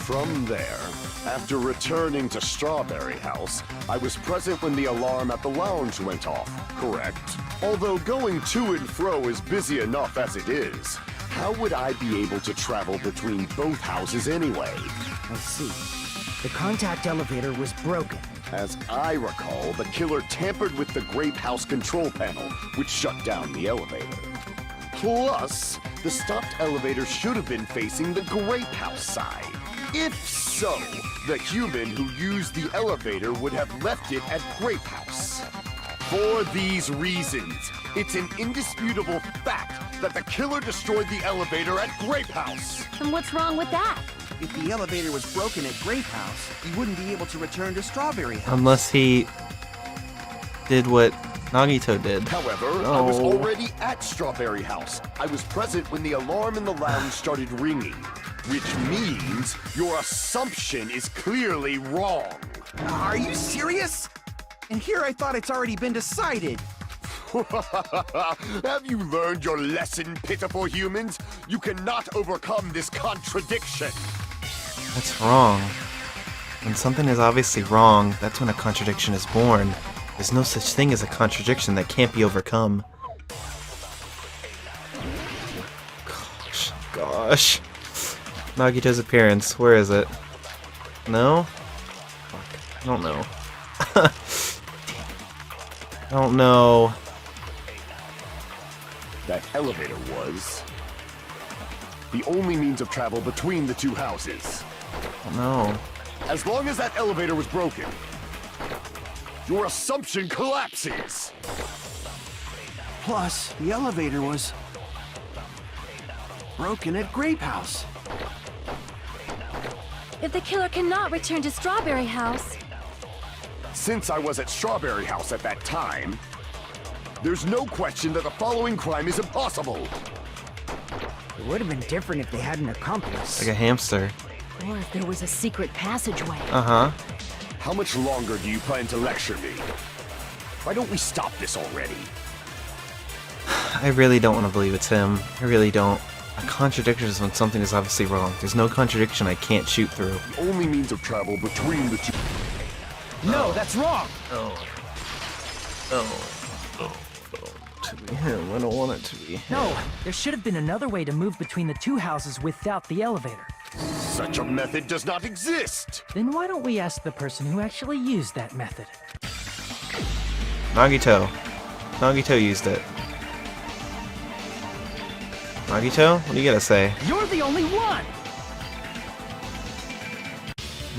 From there, after returning to Strawberry House, I was present when the alarm at the lounge went off, correct? Although going to and fro is busy enough as it is, how would I be able to travel between both houses anyway? I see. The contact elevator was broken. As I recall, the killer tampered with the Grape House control panel, which shut down the elevator. Plus, the stopped elevator should have been facing the Grape House side. If so, the human who used the elevator would have left it at Grape House. For these reasons, it's an indisputable fact that the killer destroyed the elevator at Grape House. And what's wrong with that? If the elevator was broken at Grape House, he wouldn't be able to return to Strawberry House. Unless he did what Nagito did. However, I was already at Strawberry House. I was present when the alarm in the lounge started ringing, which means your assumption is clearly wrong. Are you serious? And here I thought it's already been decided. Have you learned your lesson, pitiful humans? You cannot overcome this contradiction. That's wrong. When something is obviously wrong, that's when a contradiction is born. There's no such thing as a contradiction that can't be overcome. Gosh. Nagito's appearance, where is it? No? Fuck. I don't know. I don't know. That elevator was the only means of travel between the two houses. I don't know. As long as that elevator was broken, your assumption collapses. Plus, the elevator was broken at Grape House. If the killer cannot return to Strawberry House, Since I was at Strawberry House at that time, there's no question that the following crime is impossible. It would have been different if they had an accomplice. Like a hamster. or if there was a secret passageway. Uh-huh. How much longer do you plan to lecture me? Why don't we stop this already? I really don't want to believe it's him. I really don't. A contradiction is when something is obviously wrong. There's no contradiction I can't shoot through. The only means of travel between the two... No, that's wrong! To be him. I don't want it to be. No, there should have been another way to move between the two houses without the elevator. Such a method does not exist! Then why don't we ask the person who actually used that method? Nagito. Nagito used it. Nagito? What do you gotta say? You're the only one!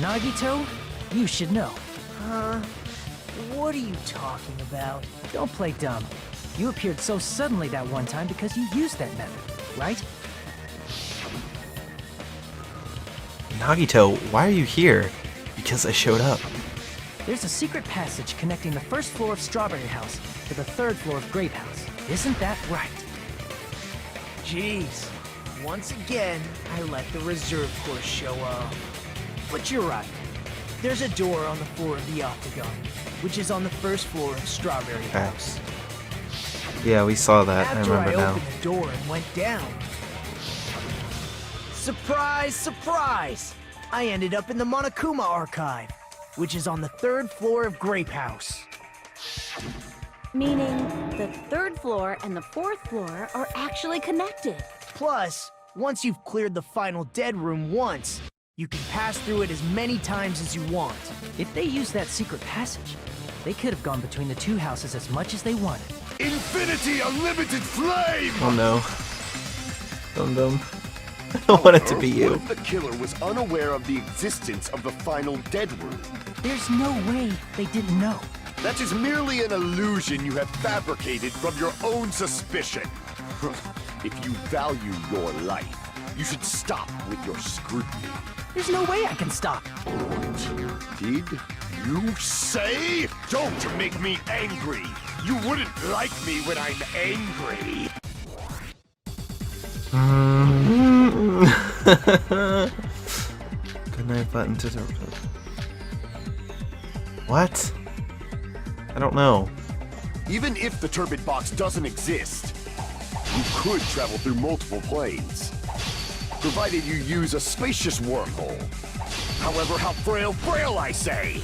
Nagito, you should know. What are you talking about? Don't play dumb. You appeared so suddenly that one time because you used that method, right? Nagito, why are you here? Because I showed up. There's a secret passage connecting the first floor of Strawberry House to the third floor of Grape House. Isn't that right? Jeez. Once again, I let the reserve course show up. But you're right. There's a door on the floor of the Octagon, which is on the first floor of Strawberry House. Yeah, we saw that. After I remember now. opened the door and went down. Surprise, surprise! I ended up in the Monokuma Archive, which is on the third floor of Grape House. Meaning the third floor and the fourth floor are actually connected. Plus, once you've cleared the final dead room once, you can pass through it as many times as you want. If they used that secret passage, they could have gone between the two houses as much as they wanted. Infinity Unlimited Flame! Oh no. Dum-dum. I don't want it to be What you. if the killer was unaware of the existence of the final dead room? There's no way they didn't know. That is merely an illusion you have fabricated from your own suspicion. If you value your life, you should stop with your scrutiny. There's no way I can stop. Did you say? Don't make me angry! You wouldn't like me when I'm angry! Good night button to the... What? I don't know. Even if the turbid box doesn't exist, you could travel through multiple planes, provided you use a spacious wormhole. However, how frail I say!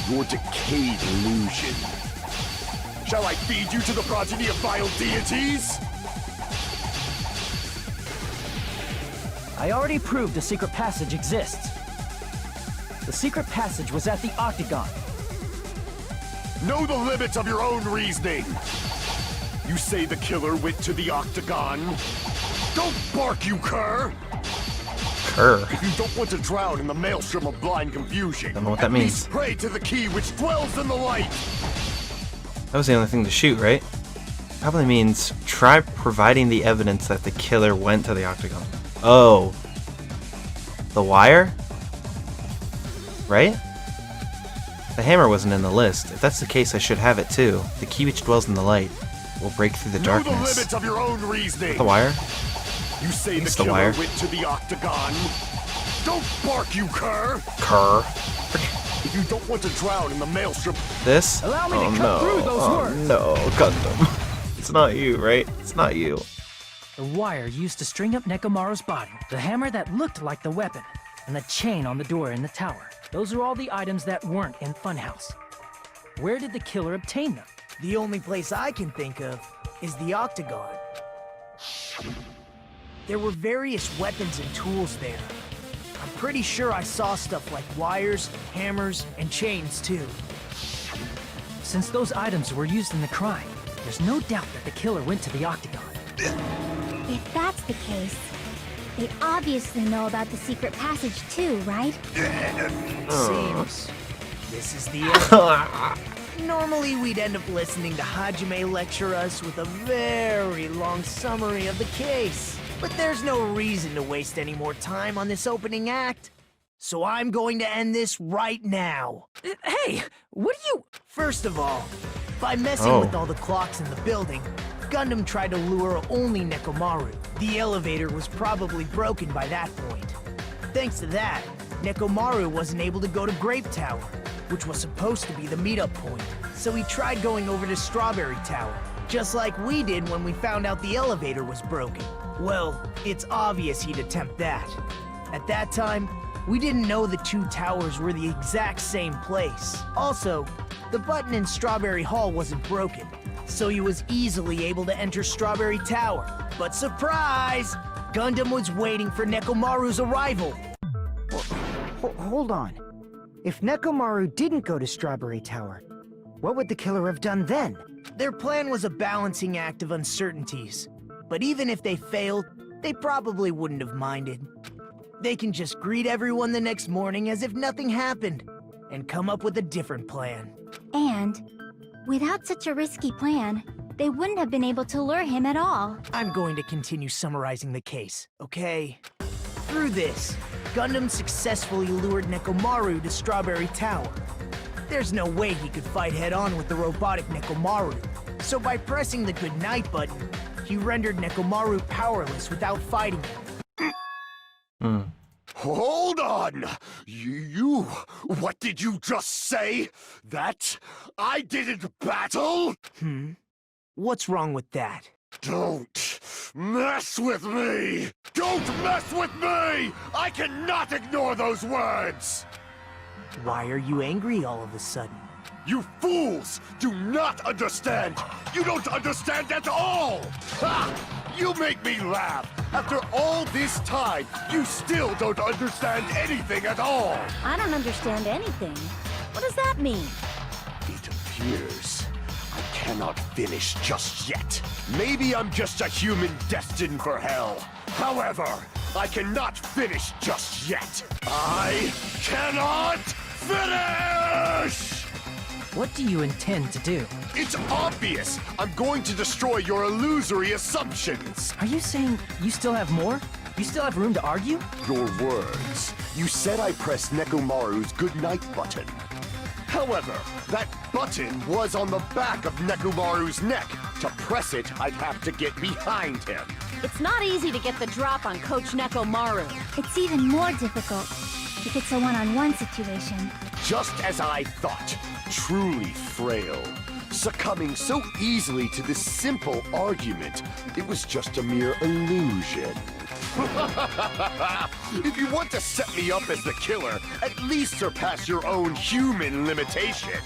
Your decayed illusion. Shall I feed you to the progeny of vile deities? I already proved a secret passage exists. The secret passage was at the Octagon. Know the limits of your own reasoning! You say the killer went to the Octagon? Don't bark, you cur! Cur. If you don't want to drown in the maelstrom of blind confusion, Don't know what that at means. least pray to the key which dwells in the light! That was the only thing to shoot, right? Probably means try providing the evidence that the killer went to the Octagon. Oh. The wire? Right? The hammer wasn't in the list. If that's the case, I should have it too. The key which dwells in the light will break through the darkness. Know the limits of your own reasoning. The wire? You say the It's the killer wire. went to the octagon. Don't bark, you cur! Cur. If you don't want to drown in the maelstrom, This? Allow me to Oh cut no. through those Oh words. no, Gundam. It's not you, right? It's not you. The wire used to string up Nekomaru's body, the hammer that looked like the weapon, and the chain on the door in the tower. Those are all the items that weren't in Funhouse. Where did the killer obtain them? The only place I can think of is the octagon. There were various weapons and tools there. I'm pretty sure I saw stuff like wires, hammers, and chains too. Since those items were used in the crime, there's no doubt that the killer went to the octagon. If that's the case, they obviously know about the secret passage too, right? Seems this is the end. Normally we'd end up listening to Hajime lecture us with a very long summary of the case. But there's no reason to waste any more time on this opening act. So I'm going to end this right now. Hey, what are you... First of all, by messing with all the clocks in the building, Gundam tried to lure only Nekomaru. The elevator was probably broken by that point. Thanks to that, Nekomaru wasn't able to go to Grape Tower, which was supposed to be the meetup point. So he tried going over to Strawberry Tower, just like we did when we found out the elevator was broken. Well, it's obvious he'd attempt that. At that time, we didn't know the two towers were the exact same place. Also, the button in Strawberry Hall wasn't broken, so he was easily able to enter Strawberry Tower. But surprise! Gundam was waiting for Nekomaru's arrival. Hold on. If Nekomaru didn't go to Strawberry Tower, what would the killer have done then? Their plan was a balancing act of uncertainties. But even if they failed, they probably wouldn't have minded. They can just greet everyone the next morning as if nothing happened, and come up with a different plan. And without such a risky plan, they wouldn't have been able to lure him at all. I'm going to continue summarizing the case, okay? Through this, Gundam successfully lured Nekomaru to Strawberry Tower. There's no way he could fight head-on with the robotic Nekomaru, so by pressing the goodnight button, he rendered Nekomaru powerless without fighting him. hold on! You... What did you just say? That I didn't battle? What's wrong with that? Don't mess with me! Don't mess with me! I cannot ignore those words! Why are you angry all of a sudden? You fools do not understand! You don't understand at all! Ha! You make me laugh! After all this time, you still don't understand anything at all! I don't understand anything. What does that mean? It appears I cannot finish just yet. Maybe I'm just a human destined for hell. However, I cannot finish just yet. I cannot finish! What do you intend to do? It's obvious! I'm going to destroy your illusory assumptions! Are you saying you still have more? You still have room to argue? Your words. You said I pressed Nekomaru's goodnight button. However, that button was on the back of Nekomaru's neck. To press it, I'd have to get behind him. It's not easy to get the drop on Coach Nekomaru. It's even more difficult if it's a one-on-one situation. Just as I thought. Truly frail. Succumbing so easily to this simple argument, it was just a mere illusion. If you want to set me up as the killer, at least surpass your own human limitations.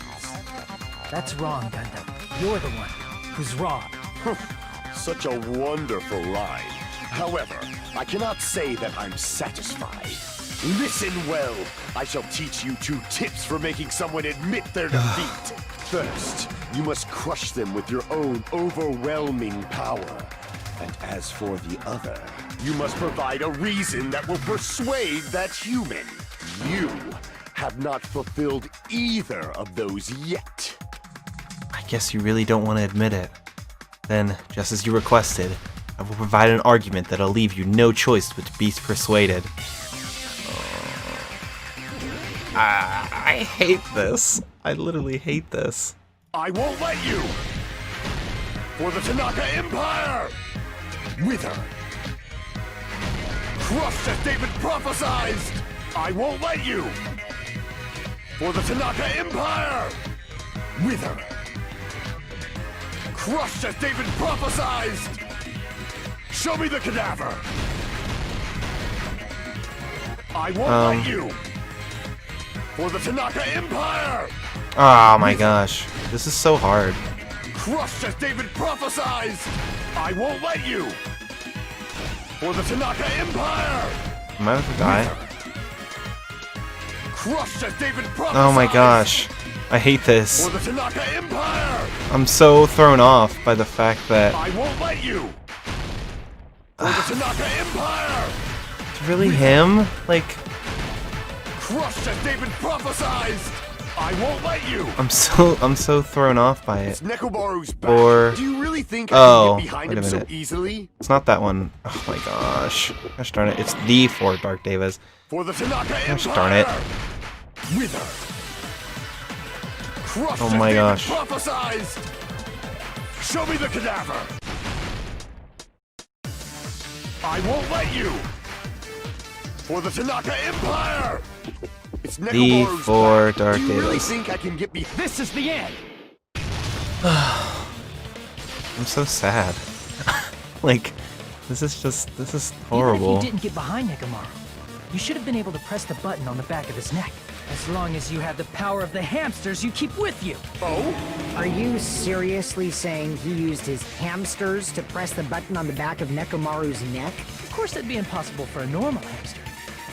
That's wrong, Gundam. You're the one who's wrong. Such a wonderful line. However, I cannot say that I'm satisfied. Listen well. I shall teach you 2 tips for making someone admit their defeat. First, you must crush them with your own overwhelming power. And as for the other, you must provide a reason that will persuade that human. You have not fulfilled either of those yet. I guess you really don't want to admit it. Then, just as you requested, I will provide an argument that'll leave you no choice but to be persuaded. I hate this. I literally hate this. I won't let you! For the Tanaka Empire! Wither! Crushed as David prophesied! I won't let you! For the Tanaka Empire! Wither! Crushed as David prophesied! Show me the cadaver! I won't let you! For the Tanaka Empire! Oh my gosh. This is so hard. Crushed as David prophesied! I won't let you! For the Tanaka Empire! Am I about to die? Crushed as David prophesied! Oh my gosh. I hate this. For the Tanaka Empire! I'm so thrown off by the fact that I won't let you! For the Tanaka Empire! it's really him? Like, Crushed as David prophesied! I won't let you! I'm so thrown off by it. Nekomaru's back. Or Do you really think I oh, can get behind wait a him so minute. easily? It's not that one. Oh my gosh. Gosh darn it. It's the four Dark Devas. For the Tanaka Gosh Empire! darn it. Wither! Crushed Oh as my David gosh. prophesied! Show me the cadaver! I won't let you! For the Tanaka Empire! It's The Nekomaru's four back. Dark Do you really Devas. think I can get behind? This is the end! I'm so sad. Like, this is Even horrible. if you didn't get behind Nekomaru, you should have been able to press the button on the back of his neck. As long as you had the power of the hamsters you keep with you. Oh? Are you seriously saying he used his hamsters to press the button on the back of Nekomaru's neck? Of course, that'd be impossible for a normal hamster,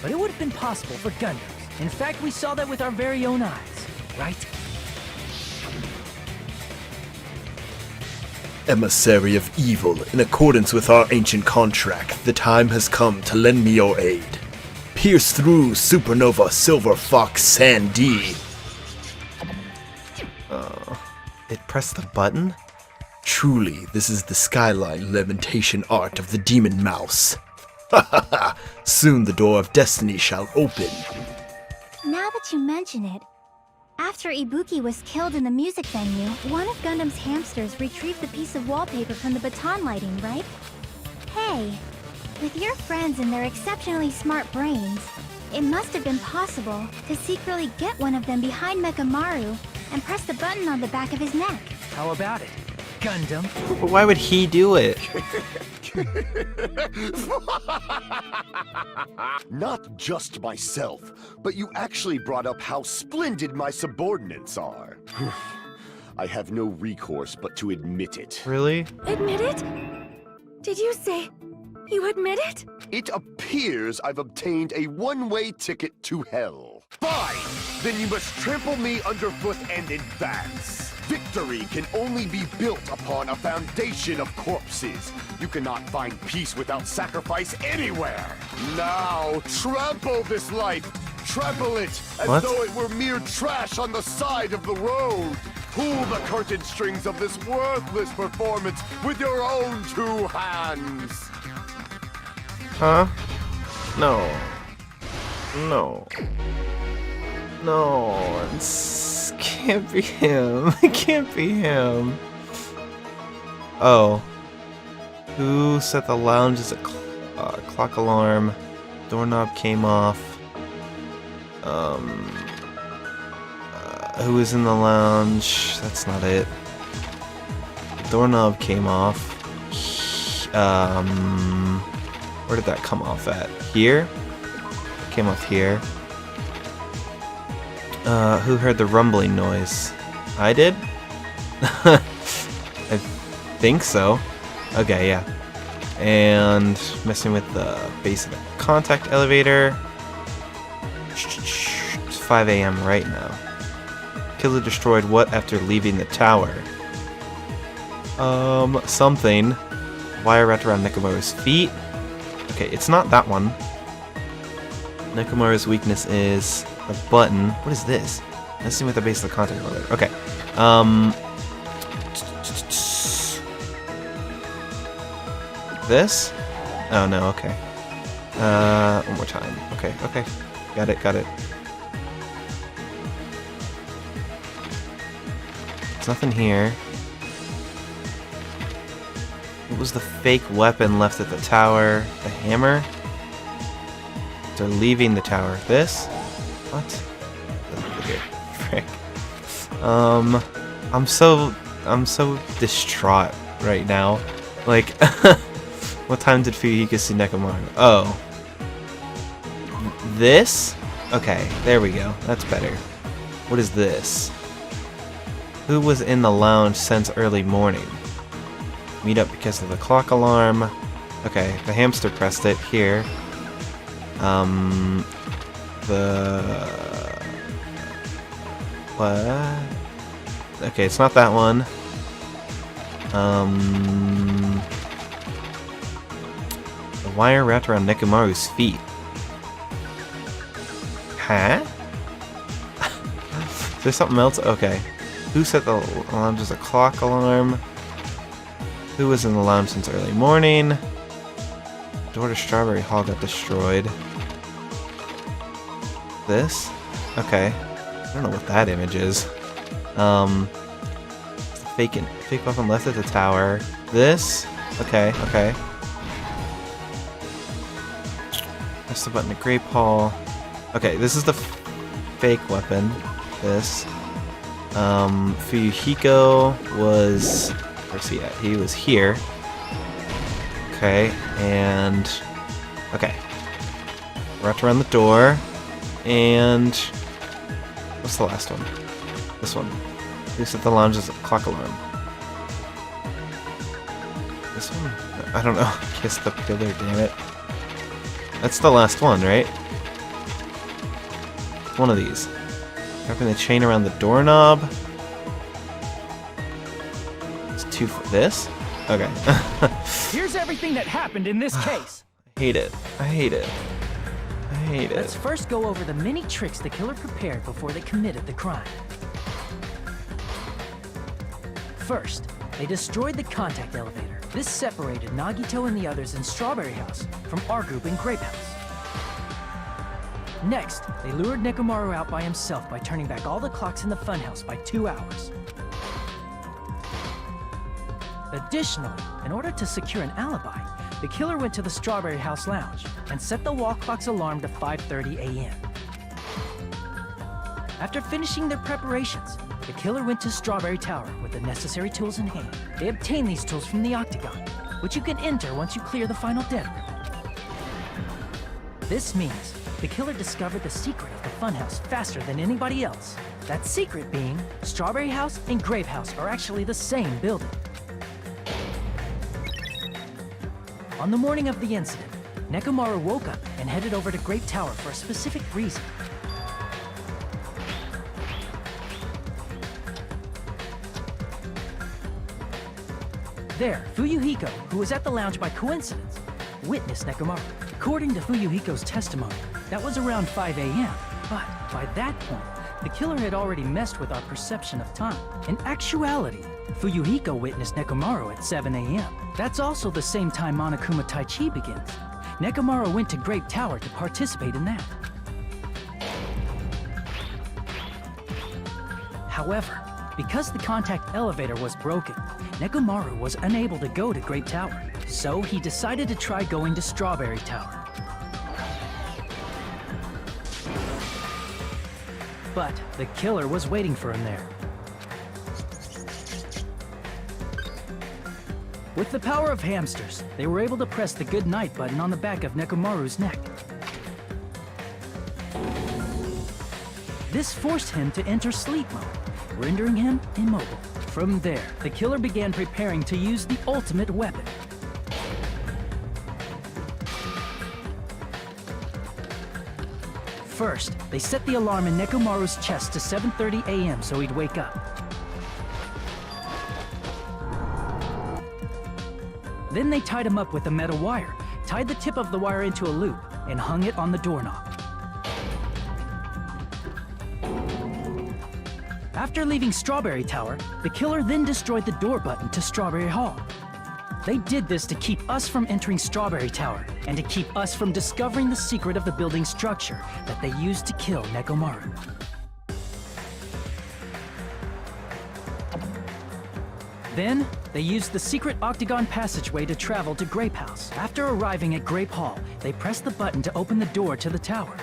but it would have been possible for Gundams. In fact, we saw that with our very own eyes, right? Emissary of evil, in accordance with our ancient contract, the time has come to lend me your aid. Pierce through Supernova Silver Fox Sandy. It pressed the button? Truly, this is the skyline levitation art of the demon mouse. Ha ha ha! Soon the door of destiny shall open. Now that you mention it, after Ibuki was killed in the music venue, one of Gundam's hamsters retrieved the piece of wallpaper from the baton lighting, right? Hey, with your friends and their exceptionally smart brains, it must have been possible to secretly get one of them behind Mechamaru and press the button on the back of his neck. How about it, Gundam? But why would he do it? Not just myself, but you actually brought up how splendid my subordinates are. I have no recourse but to admit it. Really? Admit it? Did you say you admit it? It appears I've obtained a one-way ticket to hell. Fine! Then you must trample me underfoot and advance. Victory can only be built upon a foundation of corpses. You cannot find peace without sacrifice anywhere. Now, trample this life. Trample it as What? though it were mere trash on the side of the road. Pull the curtain strings of this worthless performance with your own two hands. Huh? No. No. No, it can't be him. It can't be him. Oh. Who set the lounge as a clock alarm? Doorknob came off. Who was in the lounge? That's not it. Doorknob came off. Where did that come off at? Here? Came off here. Who heard the rumbling noise? I did? I think so. Okay, yeah. And messing with the base of the contact elevator. It's 5 a.m. right now. Killer destroyed what after leaving the tower? Something. Wire wrapped around Nekomaru's feet. Okay, it's not that one. Nekomaru's weakness is the button. What is this? Messing with the base of the contact elevator. Okay. This? Oh no, okay. One more time. Okay. Got it. nothing here. What was the fake weapon left at the tower? The hammer? They're leaving the tower. This? What? Here. Frick. I'm so distraught right now. Like, what time did Fuyuhiko see Nekomaru? Oh. This? Okay, there we go. That's better. What is this? Who was in the lounge since early morning? Meet up because of the clock alarm. Okay, the hamster pressed it here. What? Okay, it's not that one. The wire wrapped around Nekomaru's feet. Huh? Is there something else? Okay. Who set the alarm? There's a clock alarm. Who was in the lounge since early morning? Door to Strawberry Hall got destroyed. This? Okay. I don't know what that image is. Fake weapon left at the tower. This? Okay, okay. Press the button to Grape Hall. Okay, this is the fake weapon. This. Fuyuhiko was... Where's he at? He was here. Okay, and... Okay. Wrapped around the door. And... What's the last one? This one. Who set the lounge's clock alarm? This one? I don't know. Kiss the pillar, damn it. That's the last one, right? One of these. Wrapping the chain around the doorknob. It's two for this? Okay. Here's everything that happened in this case. I hate it. I hate it. I hate it. Let's first go over the many tricks the killer prepared before they committed the crime. First, they destroyed the contact elevator. This separated Nagito and the others in Strawberry House from our group in Grape House. Next, they lured Nekomaru out by himself by turning back all the clocks in the funhouse by 2 hours. Additionally, in order to secure an alibi, the killer went to the Strawberry House lounge and set the wall clock's alarm to 5:30 a.m. After finishing their preparations, the killer went to Strawberry Tower with the necessary tools in hand. They obtained these tools from the Octagon, which you can enter once you clear the final dead room. This means the killer discovered the secret of the funhouse faster than anybody else. That secret being, Strawberry House and Grape House are actually the same building. On the morning of the incident, Nekomaru woke up and headed over to Grape Tower for a specific reason. There, Fuyuhiko, who was at the lounge by coincidence, witnessed Nekomaru. According to Fuyuhiko's testimony, that was around 5 a.m., but by that point, the killer had already messed with our perception of time. In actuality, Fuyuhiko witnessed Nekomaru at 7 a.m. That's also the same time Monokuma Taichi begins. Nekomaru went to Grape Tower to participate in that. However, because the contact elevator was broken, Nekomaru was unable to go to Grape Tower, so he decided to try going to Strawberry Tower. But the killer was waiting for him there. With the power of hamsters, they were able to press the good night button on the back of Nekomaru's neck. This forced him to enter sleep mode, rendering him immobile. From there, the killer began preparing to use the ultimate weapon. First, they set the alarm in Nekomaru's chest to 7:30 a.m. so he'd wake up. Then they tied him up with a metal wire, tied the tip of the wire into a loop, and hung it on the doorknob. After leaving Strawberry Tower, the killer then destroyed the door button to Strawberry Hall. They did this to keep us from entering Strawberry Tower, and to keep us from discovering the secret of the building structure that they used to kill Nekomaru. Then, they used the secret octagon passageway to travel to Grape House. After arriving at Grape Hall, they pressed the button to open the door to the tower.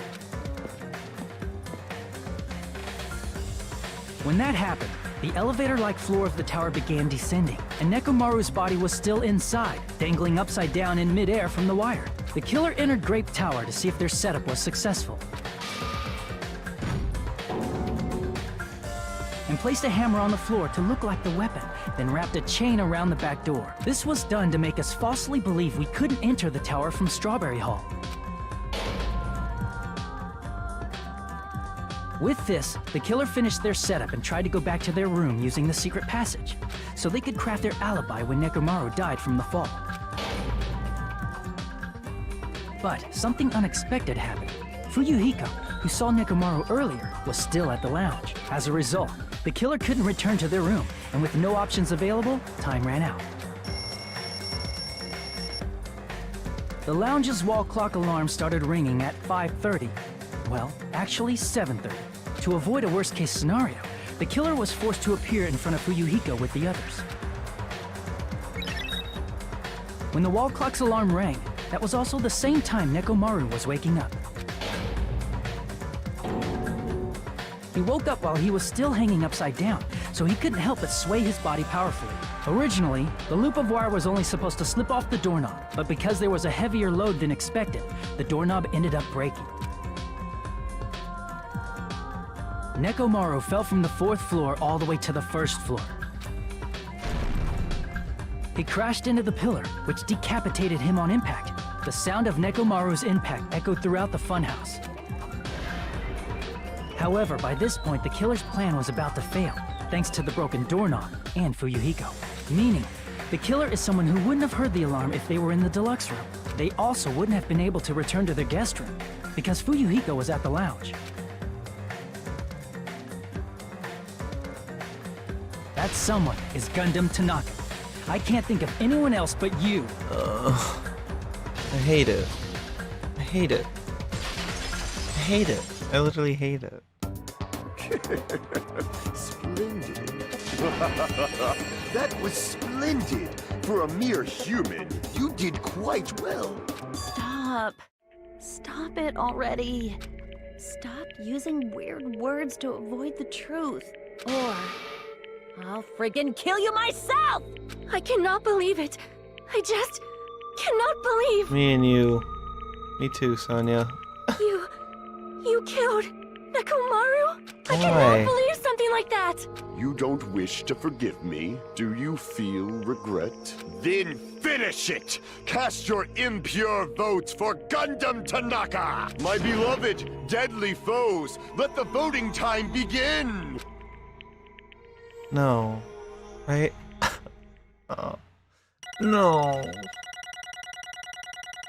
When that happened, the elevator-like floor of the tower began descending, and Nekomaru's body was still inside, dangling upside down in midair from the wire. The killer entered Grape Tower to see if their setup was successful, and placed a hammer on the floor to look like the weapon, then wrapped a chain around the back door. This was done to make us falsely believe we couldn't enter the tower from Strawberry Hall. With this, the killer finished their setup and tried to go back to their room using the secret passage, so they could craft their alibi when Nekomaru died from the fall. But something unexpected happened. Fuyuhiko, who saw Nekomaru earlier, was still at the lounge. As a result, the killer couldn't return to their room, and with no options available, time ran out. The lounge's wall clock alarm started ringing at 5:30. Well, actually 7:30. To avoid a worst-case scenario, the killer was forced to appear in front of Fuyuhiko with the others. When the wall clock's alarm rang, that was also the same time Nekomaru was waking up. He woke up while he was still hanging upside down, so he couldn't help but sway his body powerfully. Originally, the loop of wire was only supposed to slip off the doorknob, but because there was a heavier load than expected, the doorknob ended up breaking. Nekomaru fell from the 4th floor all the way to the 1st floor. He crashed into the pillar, which decapitated him on impact. The sound of Nekomaru's impact echoed throughout the funhouse. However, by this point, the killer's plan was about to fail, thanks to the broken doorknob and Fuyuhiko. Meaning, the killer is someone who wouldn't have heard the alarm if they were in the deluxe room. They also wouldn't have been able to return to their guest room, because Fuyuhiko was at the lounge. That someone is Gundam Tanaka. I can't think of anyone else but you. I hate it. I hate it. I hate it. I literally hate it. Splendid. That was splendid. For a mere human, you did quite well. Stop. Stop it already. Stop using weird words to avoid the truth. Or I'll friggin' kill you myself! I cannot believe it. I just cannot believe. Me and you. Me too, Sonia. You killed Nekomaru? I Why? cannot believe something like that. You don't wish to forgive me? Do you feel regret? Then finish it! Cast your impure votes for Gundam Tanaka! My beloved, deadly foes, let the voting time begin! No. Right? Oh. No.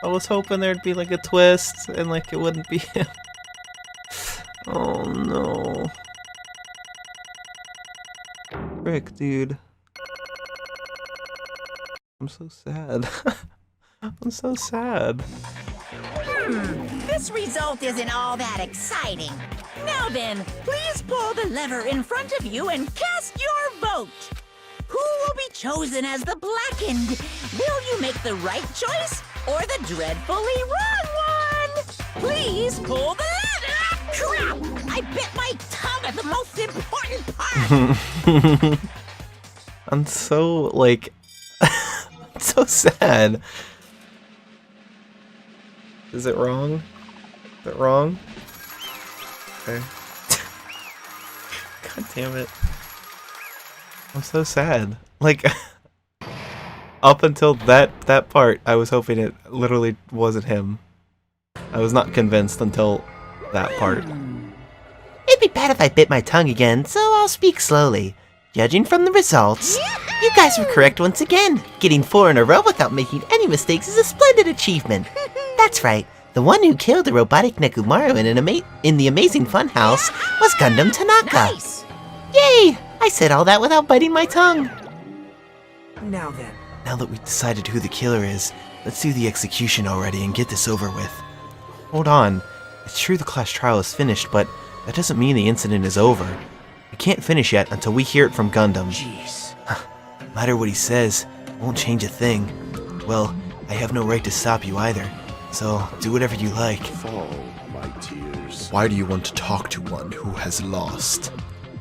I was hoping there'd be like a twist and like it wouldn't be him. Oh no. Frick, dude. I'm so sad. I'm so sad. This result isn't all that exciting. Now then, please pull the lever in front of you and cast your vote. Who will be chosen as the blackened? Will you make the right choice or the dreadfully wrong one? Please pull the lever. Crap! I bit my tongue at the most important part. I'm so, like, I'm so sad. Is it wrong? Is it wrong? Okay. God damn it. I'm so sad. Like, up until that part, I was hoping it literally wasn't him. I was not convinced until that part. It'd be bad if I bit my tongue again, so I'll speak slowly. Judging from the results, you guys were correct once again. Getting 4 in a row without making any mistakes is a splendid achievement. That's right, the one who killed the robotic Nekomaru in the Amazing Funhouse was Gundam Tanaka. Nice. Yay! I said all that without biting my tongue. Now then. Now that we've decided who the killer is, let's do the execution already and get this over with. Hold on. It's true the class trial is finished, but that doesn't mean the incident is over. We can't finish yet until we hear it from Gundam. Jeez. matter what he says, won't change a thing. Well, I have no right to stop you either, so do whatever you like. Fall, my tears. Why do you want to talk to one who has lost?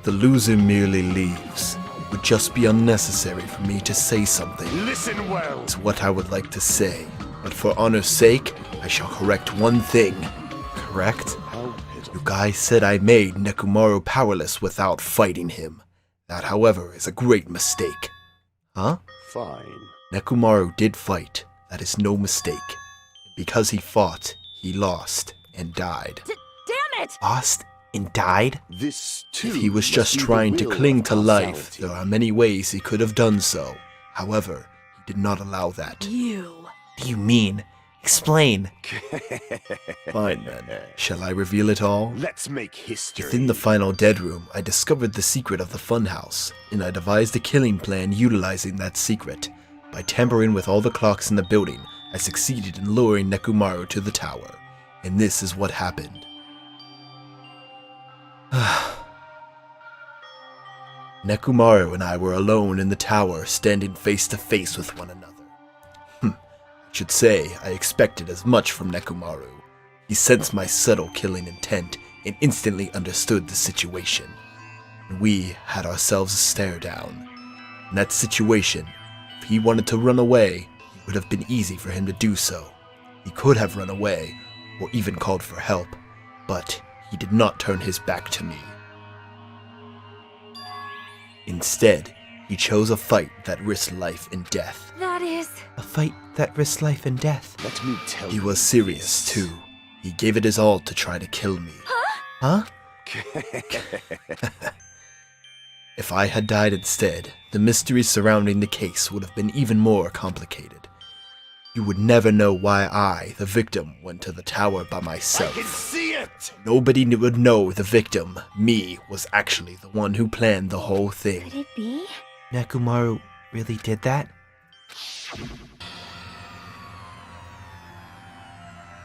The loser merely leaves. It would just be unnecessary for me to say something. Listen well. It's what I would like to say, but for honor's sake, I shall correct one thing. Correct? How pitiful. You guys said I made Nekomaru powerless without fighting him. That, however, is a great mistake. Huh? Fine. Nekomaru did fight. That is no mistake. Because he fought, he lost and died. Damn it! Lost and died? This too. If he was must just be the trying to will cling of to life, causality. there are many ways he could have done so. However, he did not allow that. You. What do you mean? Explain. Fine then. Shall I reveal it all? Let's make history. Within the final dead room, I discovered the secret of the funhouse, and I devised a killing plan utilizing that secret. By tampering with all the clocks in the building, I succeeded in luring Nekomaru to the tower. And this is what happened. Nekomaru and I were alone in the tower, standing face to face with one another. I should say, I expected as much from Nekomaru. He sensed my subtle killing intent and instantly understood the situation. And we had ourselves a stare down. In that situation, if he wanted to run away, it would have been easy for him to do so. He could have run away, or even called for help, but he did not turn his back to me. Instead, he chose a fight that risked life and death. That is... A fight that risks life and death. Let me tell He you. was serious, too. He gave it his all to try to kill me. Huh? If I had died instead, the mysteries surrounding the case would have been even more complicated. You would never know why I, the victim, went to the tower by I myself. can see it. Nobody would know the victim, me, was actually the one who planned the whole Could thing. it be? Nekomaru really did that?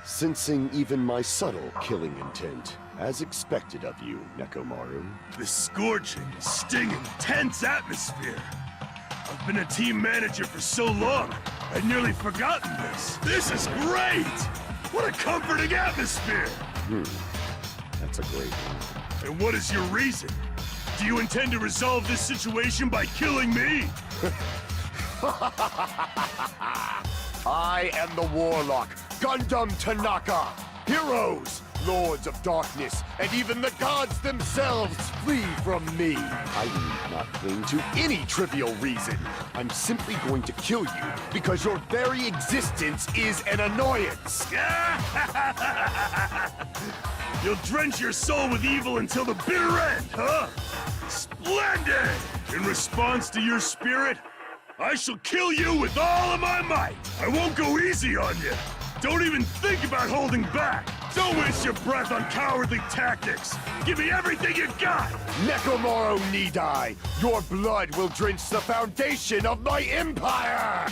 Sensing even my subtle killing intent, as expected of you, Nekomaru. This scorching, stinging, tense atmosphere. I've been a team manager for so long, I'd nearly forgotten this. This is great! What a comforting atmosphere! That's a great one. And what is your reason? Do you intend to resolve this situation by killing me? I am the Warlock, Gundam Tanaka. Heroes, Lords of Darkness, and even the gods themselves flee from me. I need not cling to any trivial reason. I'm simply going to kill you because your very existence is an annoyance. You'll drench your soul with evil until the bitter end, huh? Splendid! In response to your spirit, I shall kill you with all of my might. I won't go easy on you. Don't even think about holding back. Don't waste your breath on cowardly tactics. Give me everything you got. Nekomaru Nidai, your blood will drench the foundation of my empire!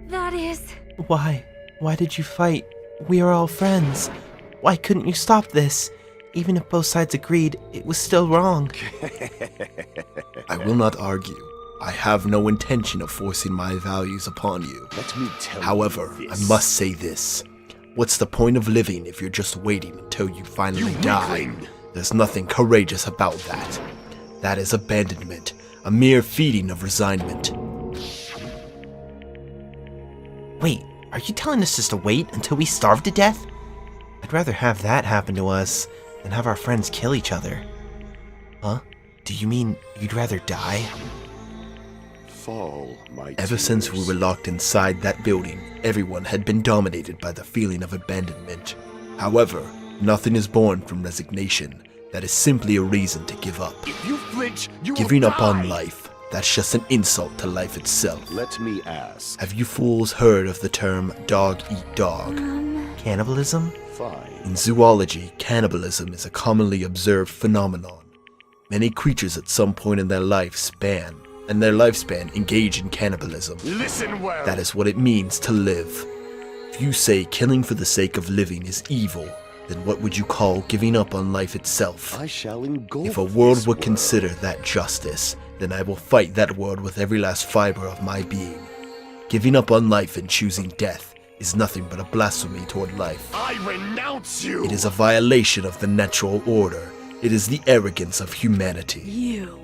That is... Why? Why did you fight? We are all friends. Why couldn't you stop this? Even if both sides agreed, it was still wrong. I will not argue. I have no intention of forcing my values upon you. Let me tell However, you I this. must say this. What's the point of living if you're just waiting until you finally You die? weakling! There's nothing courageous about that. That is abandonment, a mere feeding of resignment. Wait, are you telling us just to wait until we starve to death? I'd rather have that happen to us than have our friends kill each other. Huh? Do you mean you'd rather die? Fall, my Ever since we were locked inside that building, everyone had been dominated by the feeling of abandonment. However, nothing is born from resignation. That is simply a reason to give up. If you flinch, you Giving will up die. on life, that's just an insult to life itself. Let me ask. Have you fools heard of the term dog eat dog? Cannibalism? Fine. In zoology, cannibalism is a commonly observed phenomenon. Many creatures at some point in their lifespan engage in cannibalism. Listen well. That is what it means to live. If you say killing for the sake of living is evil, then what would you call giving up on life itself? I shall engulf If a world this would consider that justice, then I will fight that world with every last fiber of my being. Giving up on life and choosing death is nothing but a blasphemy toward life. I renounce you! It is a violation of the natural order. It is the arrogance of humanity. You.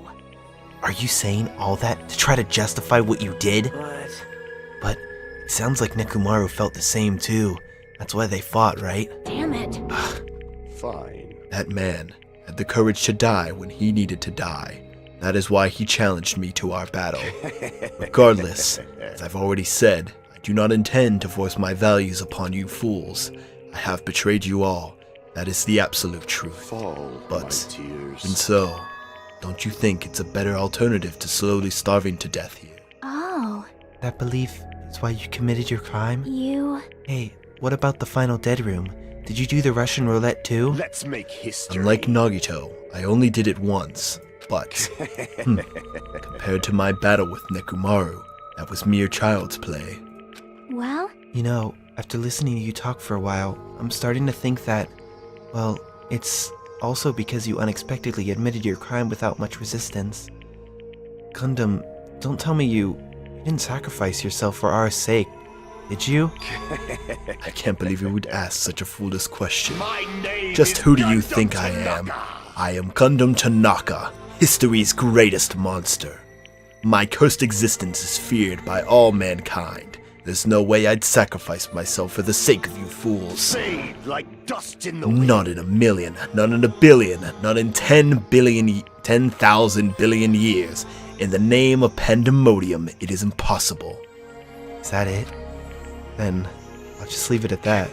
Are you saying all that to try to justify what you did? What? But it sounds like Nekomaru felt the same too. That's why they fought, right? Damn it. Fine. That man had the courage to die when he needed to die. That is why he challenged me to our battle. Regardless, as I've already said, I do not intend to force my values upon you fools. I have betrayed you all. That is the absolute truth. Fall, But, my tears. and so, don't you think it's a better alternative to slowly starving to death here? Oh, That belief is why you committed your crime? you... Hey, what about the final dead room? Did you do the Russian roulette too? Let's make history. Unlike Nagito, I only did it once, but compared to my battle with Nekomaru, that was mere child's play. Well, You know, after listening to you talk for a while, I'm starting to think that, well, it's also because you unexpectedly admitted your crime without much resistance. Gundam, don't tell me you didn't sacrifice yourself for our sake, did you? I can't believe you would ask such a foolish question. My name Just is who do you Gundam think I am? Tanaka. I am Gundam Tanaka, history's greatest monster. My cursed existence is feared by all mankind. There's no way I'd sacrifice myself for the sake of you fools. Fade like dust in the wind. Not in a million, not in a billion, not in 10,000 billion years. In the name of Pandemonium, it is impossible. Is that it? Then I'll just leave it at that.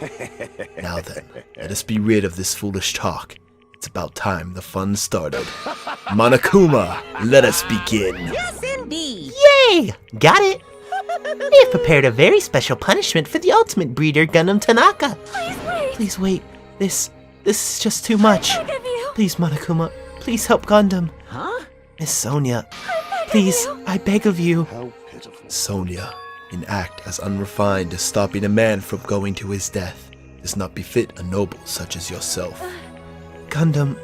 Now then, let us be rid of this foolish talk. It's about time the fun started. Monokuma, let us begin. Yes, indeed. Yay! Got it! We have prepared a very special punishment for the ultimate breeder, Gundam Tanaka. Please wait. This is just too much. beg of you. Please, Monokuma. Please help Gundam. Huh? Miss Sonia. Please, I beg of you. How pitiful. Sonia, an act as unrefined as stopping a man from going to his death does not befit a noble such as yourself. Gundam.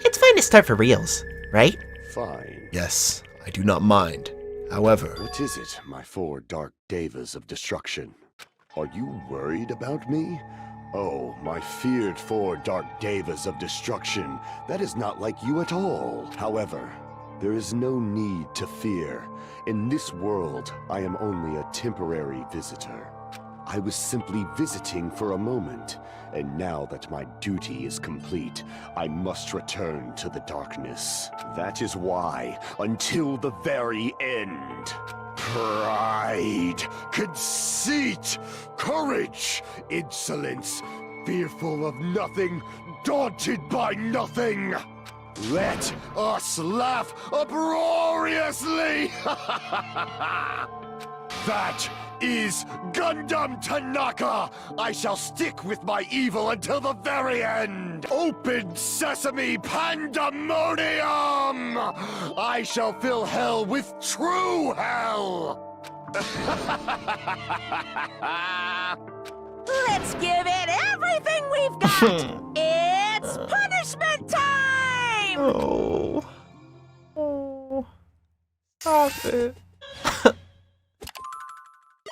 It's fine to start for reals, right? Fine. Yes, I do not mind. However, What is it, my four dark devas of destruction? Are you worried about me? Oh, my feared four dark devas of destruction. That is not like you at all. However, there is no need to fear. In this world, I am only a temporary visitor. I was simply visiting for a moment, and now that my duty is complete, I must return to the darkness. That is why, until the very end, pride, conceit, courage, insolence, fearful of nothing, daunted by nothing. Let us laugh uproariously! That is Gundam Tanaka! I shall stick with my evil until the very end! Open sesame pandemonium! I shall fill hell with true hell! Let's give it everything we've got. It's punishment time! Oh. Oh. Stop it.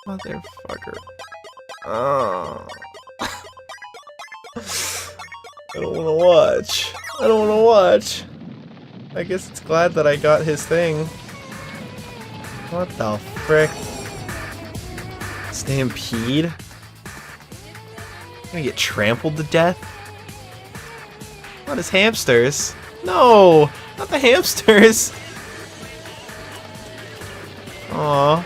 Motherfucker. Oh. I don't wanna watch. I don't wanna watch. I guess it's glad that I got his thing. What the frick? Stampede? Gonna get trampled to death? Not his hamsters. No! Not the hamsters! Aww.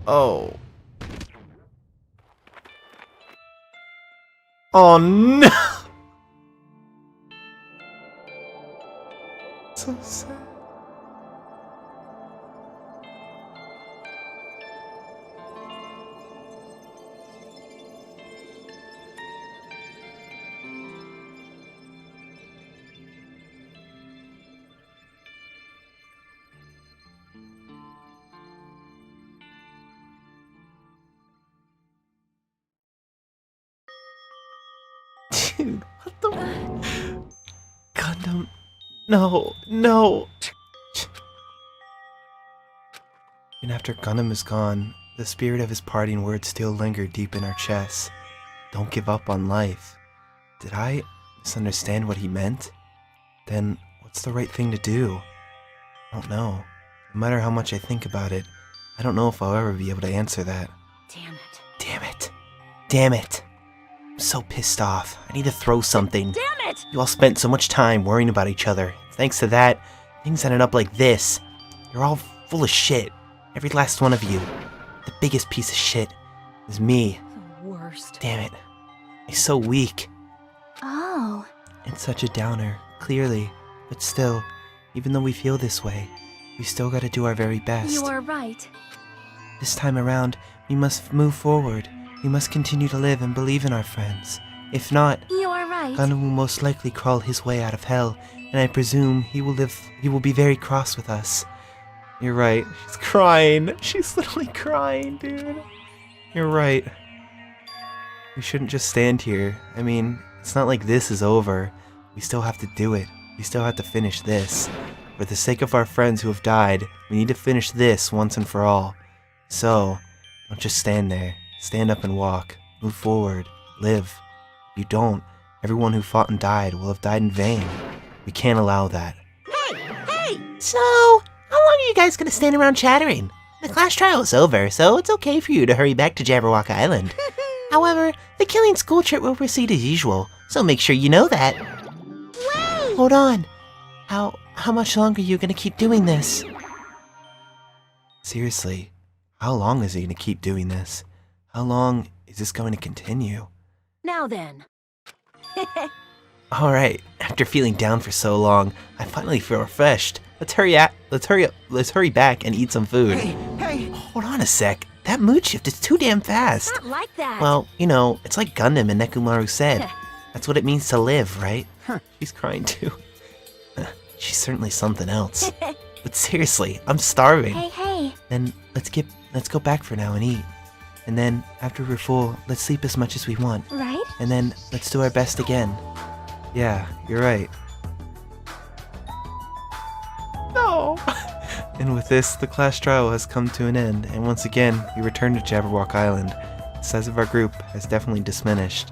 Oh. Oh no! So sad. Dude, what the... Gundam... No, no! And after Gundam is gone, the spirit of his parting words still linger deep in our chests. Don't give up on life. Did I misunderstand what he meant? Then, what's the right thing to do? I don't know. No matter how much I think about it, I don't know if I'll ever be able to answer that. Damn it. Damn it. Damn it. I'm so pissed off. I need to throw something. Damn it! You all spent so much time worrying about each other. Thanks to that, things ended up like this. You're all full of shit. Every last one of you. The biggest piece of shit is me. The worst. Damn it. I'm so weak. Oh. It's such a downer, clearly. But still, even though we feel this way, we still gotta do our very best. You are right. This time around, we must move forward. We must continue to live and believe in our friends. If not, You are right. Gundam will most likely crawl his way out of hell, and I presume he will be very cross with us. You're right. She's crying. She's literally crying, dude. You're right. We shouldn't just stand here. I mean, it's not like this is over. We still have to do it. We still have to finish this. For the sake of our friends who have died, we need to finish this once and for all. So, don't just stand there. Stand up and walk. Move forward. Live. If you don't, everyone who fought and died will have died in vain. We can't allow that. Hey! So, how long are you guys gonna stand around chattering? The class trial is over, so it's okay for you to hurry back to Jabberwock Island. However, the killing school trip will proceed as usual, so make sure you know that. Wait! Hold on. How much longer are you gonna keep doing this? Seriously, how long is he gonna keep doing this? How long is this going to continue? Now then. Alright, after feeling down for so long, I finally feel refreshed. Let's hurry back and eat some food. Hey! Hold on a sec. That mood shift is too damn fast. Not like that. Well, you know, it's like Gundam and Nekomaru said. That's what it means to live, right? She's crying too. She's certainly something else. But seriously, I'm starving. Hey. Then let's go back for now and eat. And then, after we're full, let's sleep as much as we want. Right? And then, let's do our best again. Yeah, you're right. No! And with this, the class trial has come to an end, and once again, we return to Jabberwock Island. The size of our group has definitely diminished.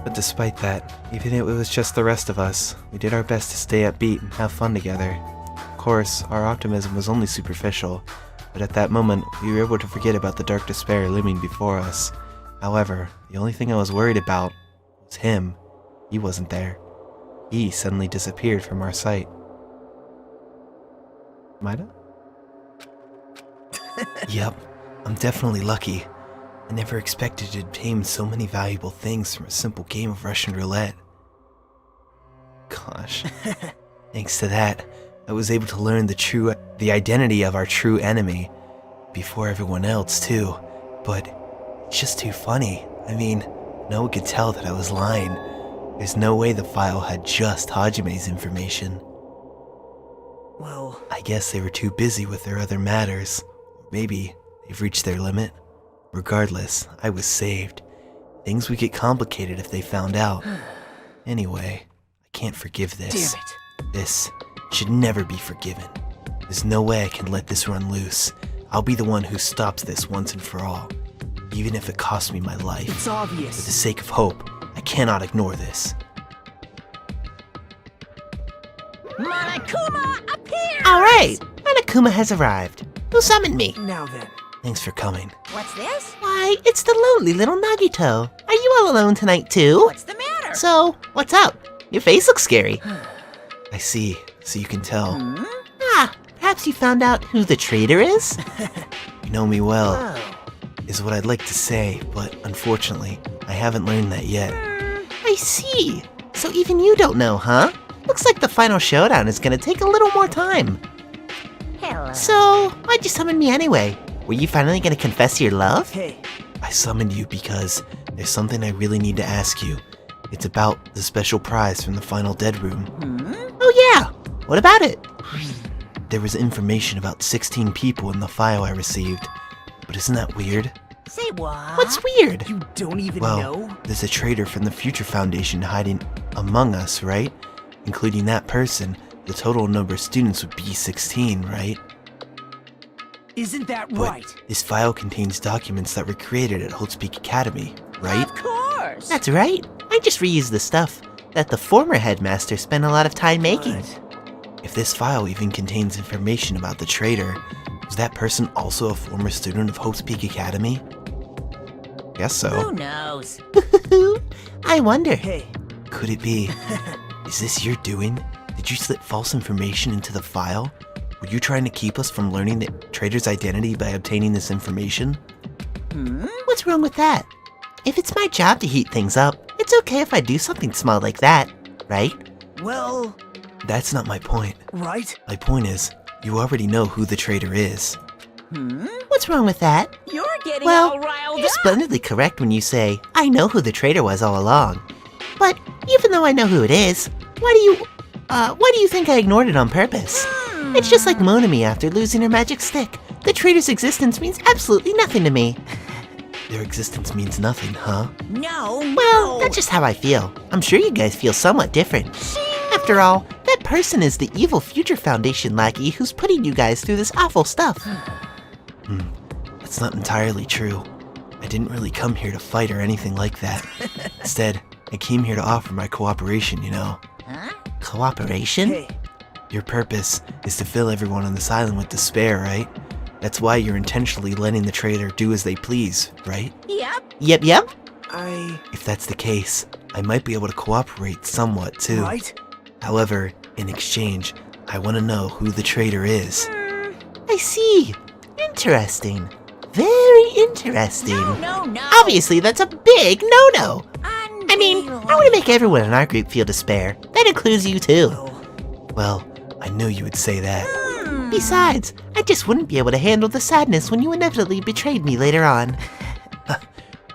But despite that, even if it was just the rest of us, we did our best to stay upbeat and have fun together. Of course, our optimism was only superficial, but at that moment, we were able to forget about the dark despair looming before us. However, the only thing I was worried about was him. He wasn't there. He suddenly disappeared from our sight. Mida? Yep, I'm definitely lucky. I never expected to obtain so many valuable things from a simple game of Russian roulette. Gosh. Thanks to that, I was able to learn the identity of our true enemy. Before everyone else, too. But it's just too funny. I mean, no one could tell that I was lying. There's no way the file had just Hajime's information. Well, I guess they were too busy with their other matters. Or maybe they've reached their limit. Regardless, I was saved. Things would get complicated if they found out. Anyway, I can't forgive this. damn it. This should never be forgiven. There's no way I can let this run loose. I'll be the one who stops this once and for all. Even if it costs me my life. It's For the obvious. sake of hope, I cannot ignore this. Monokuma, appear! Alright, Monokuma has arrived. Who summoned me? Now then. Thanks for coming. What's this? Why, it's the lonely little Nagito. Are you all alone tonight too? What's the matter? So, what's up? Your face looks scary. I see, so you can tell. Ah, perhaps you found out who the traitor is? You know me well, Oh. is what I'd like to say, but unfortunately, I haven't learned that yet. I see. So even you don't know, huh? Looks like the final showdown is gonna take a little more time. Hello. So, why'd you summon me anyway? Were you finally gonna confess your love? Hey, I summoned you because there's something I really need to ask you. It's about the special prize from the final dead room. Oh yeah, what about it? There was information about 16 people in the file I received. But isn't that weird? Say what? What's weird? You don't even Well, know? there's a traitor from the Future Foundation hiding among us, right? Including that person, the total number of students would be 16, right? Isn't that But right? this file contains documents that were created at Holtzpeak Academy, right? Of course. That's right. I just reused the stuff that the former headmaster spent a lot of time making. If this file even contains information about the traitor, was that person also a former student of Holtzpeak Academy? Guess so. Who knows? I wonder. Hey, Could it be? Is this your doing? Did you slip false information into the file? Were you trying to keep us from learning the traitor's identity by obtaining this information? What's wrong with that? If it's my job to heat things up, it's okay if I do something small like that, right? well, That's not my point. right? My point is, you already know who the traitor is. What's wrong with that? You're getting Well, all riled you're up. splendidly correct when you say, I know who the traitor was all along. But even though I know who it is, why do you think I ignored it on purpose? It's just like Monami after losing her magic stick. The traitor's existence means absolutely nothing to me. Their existence means nothing, huh? No, Well, no. that's just how I feel. I'm sure you guys feel somewhat different. After all, that person is the evil Future Foundation lackey who's putting you guys through this awful stuff. That's not entirely true. I didn't really come here to fight or anything like that. Instead, I came here to offer my cooperation, you know. Cooperation? Hey, Your purpose is to fill everyone on this island with despair, right? That's why you're intentionally letting the traitor do as they please, right? Yep. Yep. If that's the case, I might be able to cooperate somewhat too. right? However, in exchange, I want to know who the traitor is. I see. Interesting. Very interesting. No. Obviously, that's a big no-no. I mean, I want to make everyone in our group feel despair. That includes you too. Well, I knew you would say that. Besides, I just wouldn't be able to handle the sadness when you inevitably betrayed me later on.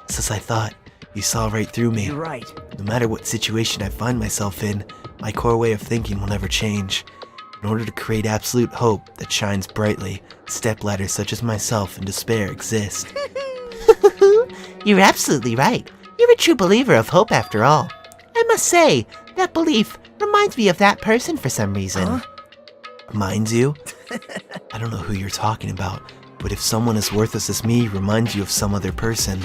Just as I thought, you saw right through me. You're right. No matter what situation I find myself in, my core way of thinking will never change. In order to create absolute hope that shines brightly, stepladders such as myself in despair exist. You're absolutely right. You're a true believer of hope after all. I must say, that belief reminds me of that person for some reason. Reminds you? I don't know who you're talking about, but if someone as worthless as me reminds you of some other person,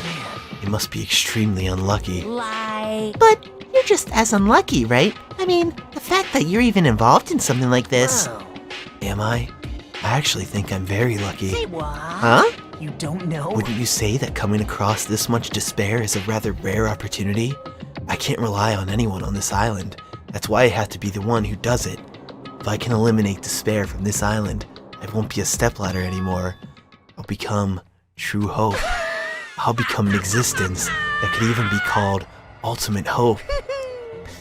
it must be extremely unlucky. Like. But you're just as unlucky, right? I mean, the fact that you're even involved in something like this. Am I? I actually think I'm very lucky. Say what? Huh? You don't know? Wouldn't you say that coming across this much despair is a rather rare opportunity? I can't rely on anyone on this island. That's why I have to be the one who does it. If I can eliminate despair from this island, I won't be a stepladder anymore. I'll become true hope. I'll become an existence that could even be called ultimate hope.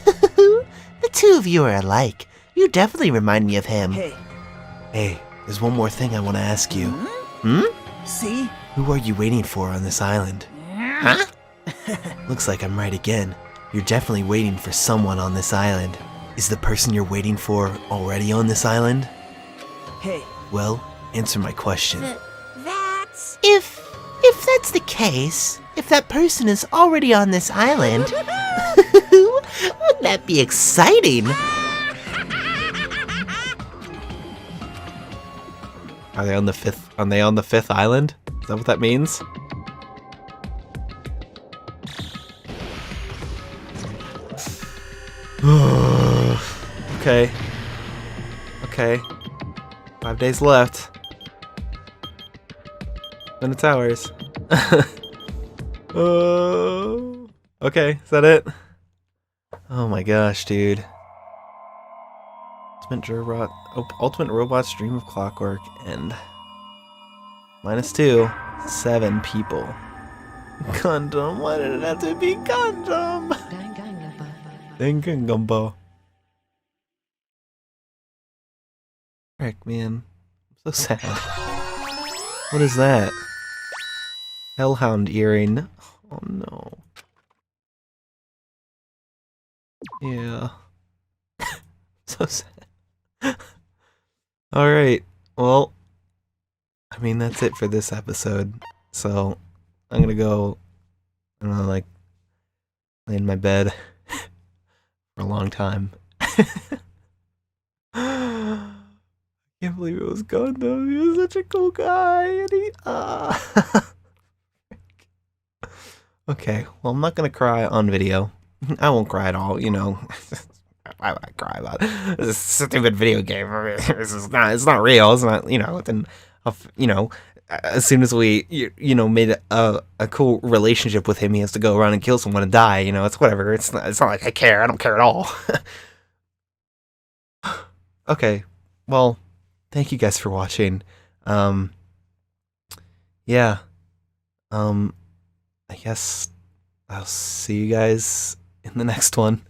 The two of you are alike. You definitely remind me of him. Hey, there's one more thing I want to ask you. See? Who are you waiting for on this island? Huh? Looks like I'm right again. You're definitely waiting for someone on this island. Is the person you're waiting for already on this island? Hey. Well, answer my question. That's. If that's the case, if that person is already on this island, wouldn't that be exciting? Are they on the fifth island? Is that what that means? Okay. 5 days left. Then it's ours. Okay, is that it? Oh my gosh, dude. Ultimate Robot's Dream of Clockwork and -2, 7 people. Gundam, why did it have to be Gundam? Danganronpa. Frick, man. I'm so sad. What is that? Hellhound earring. Oh no. Yeah. So sad. Alright, well, I mean, that's it for this episode. So, I'm gonna go, I don't know, like, lay in my bed for a long time. I can't believe it was gone though. He was such a cool guy, and he Okay, well I'm not gonna cry on video. I won't cry at all, you know. Why would I cry about it? This is a stupid video game. It's not real. It's not, you know. Then, you know, as soon as we, you know, made a cool relationship with him, he has to go around and kill someone and die. You know, it's whatever. It's not like I care. I don't care at all. Okay, well, thank you guys for watching. Yeah. I guess I'll see you guys in the next one.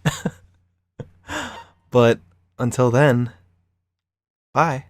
But until then, bye.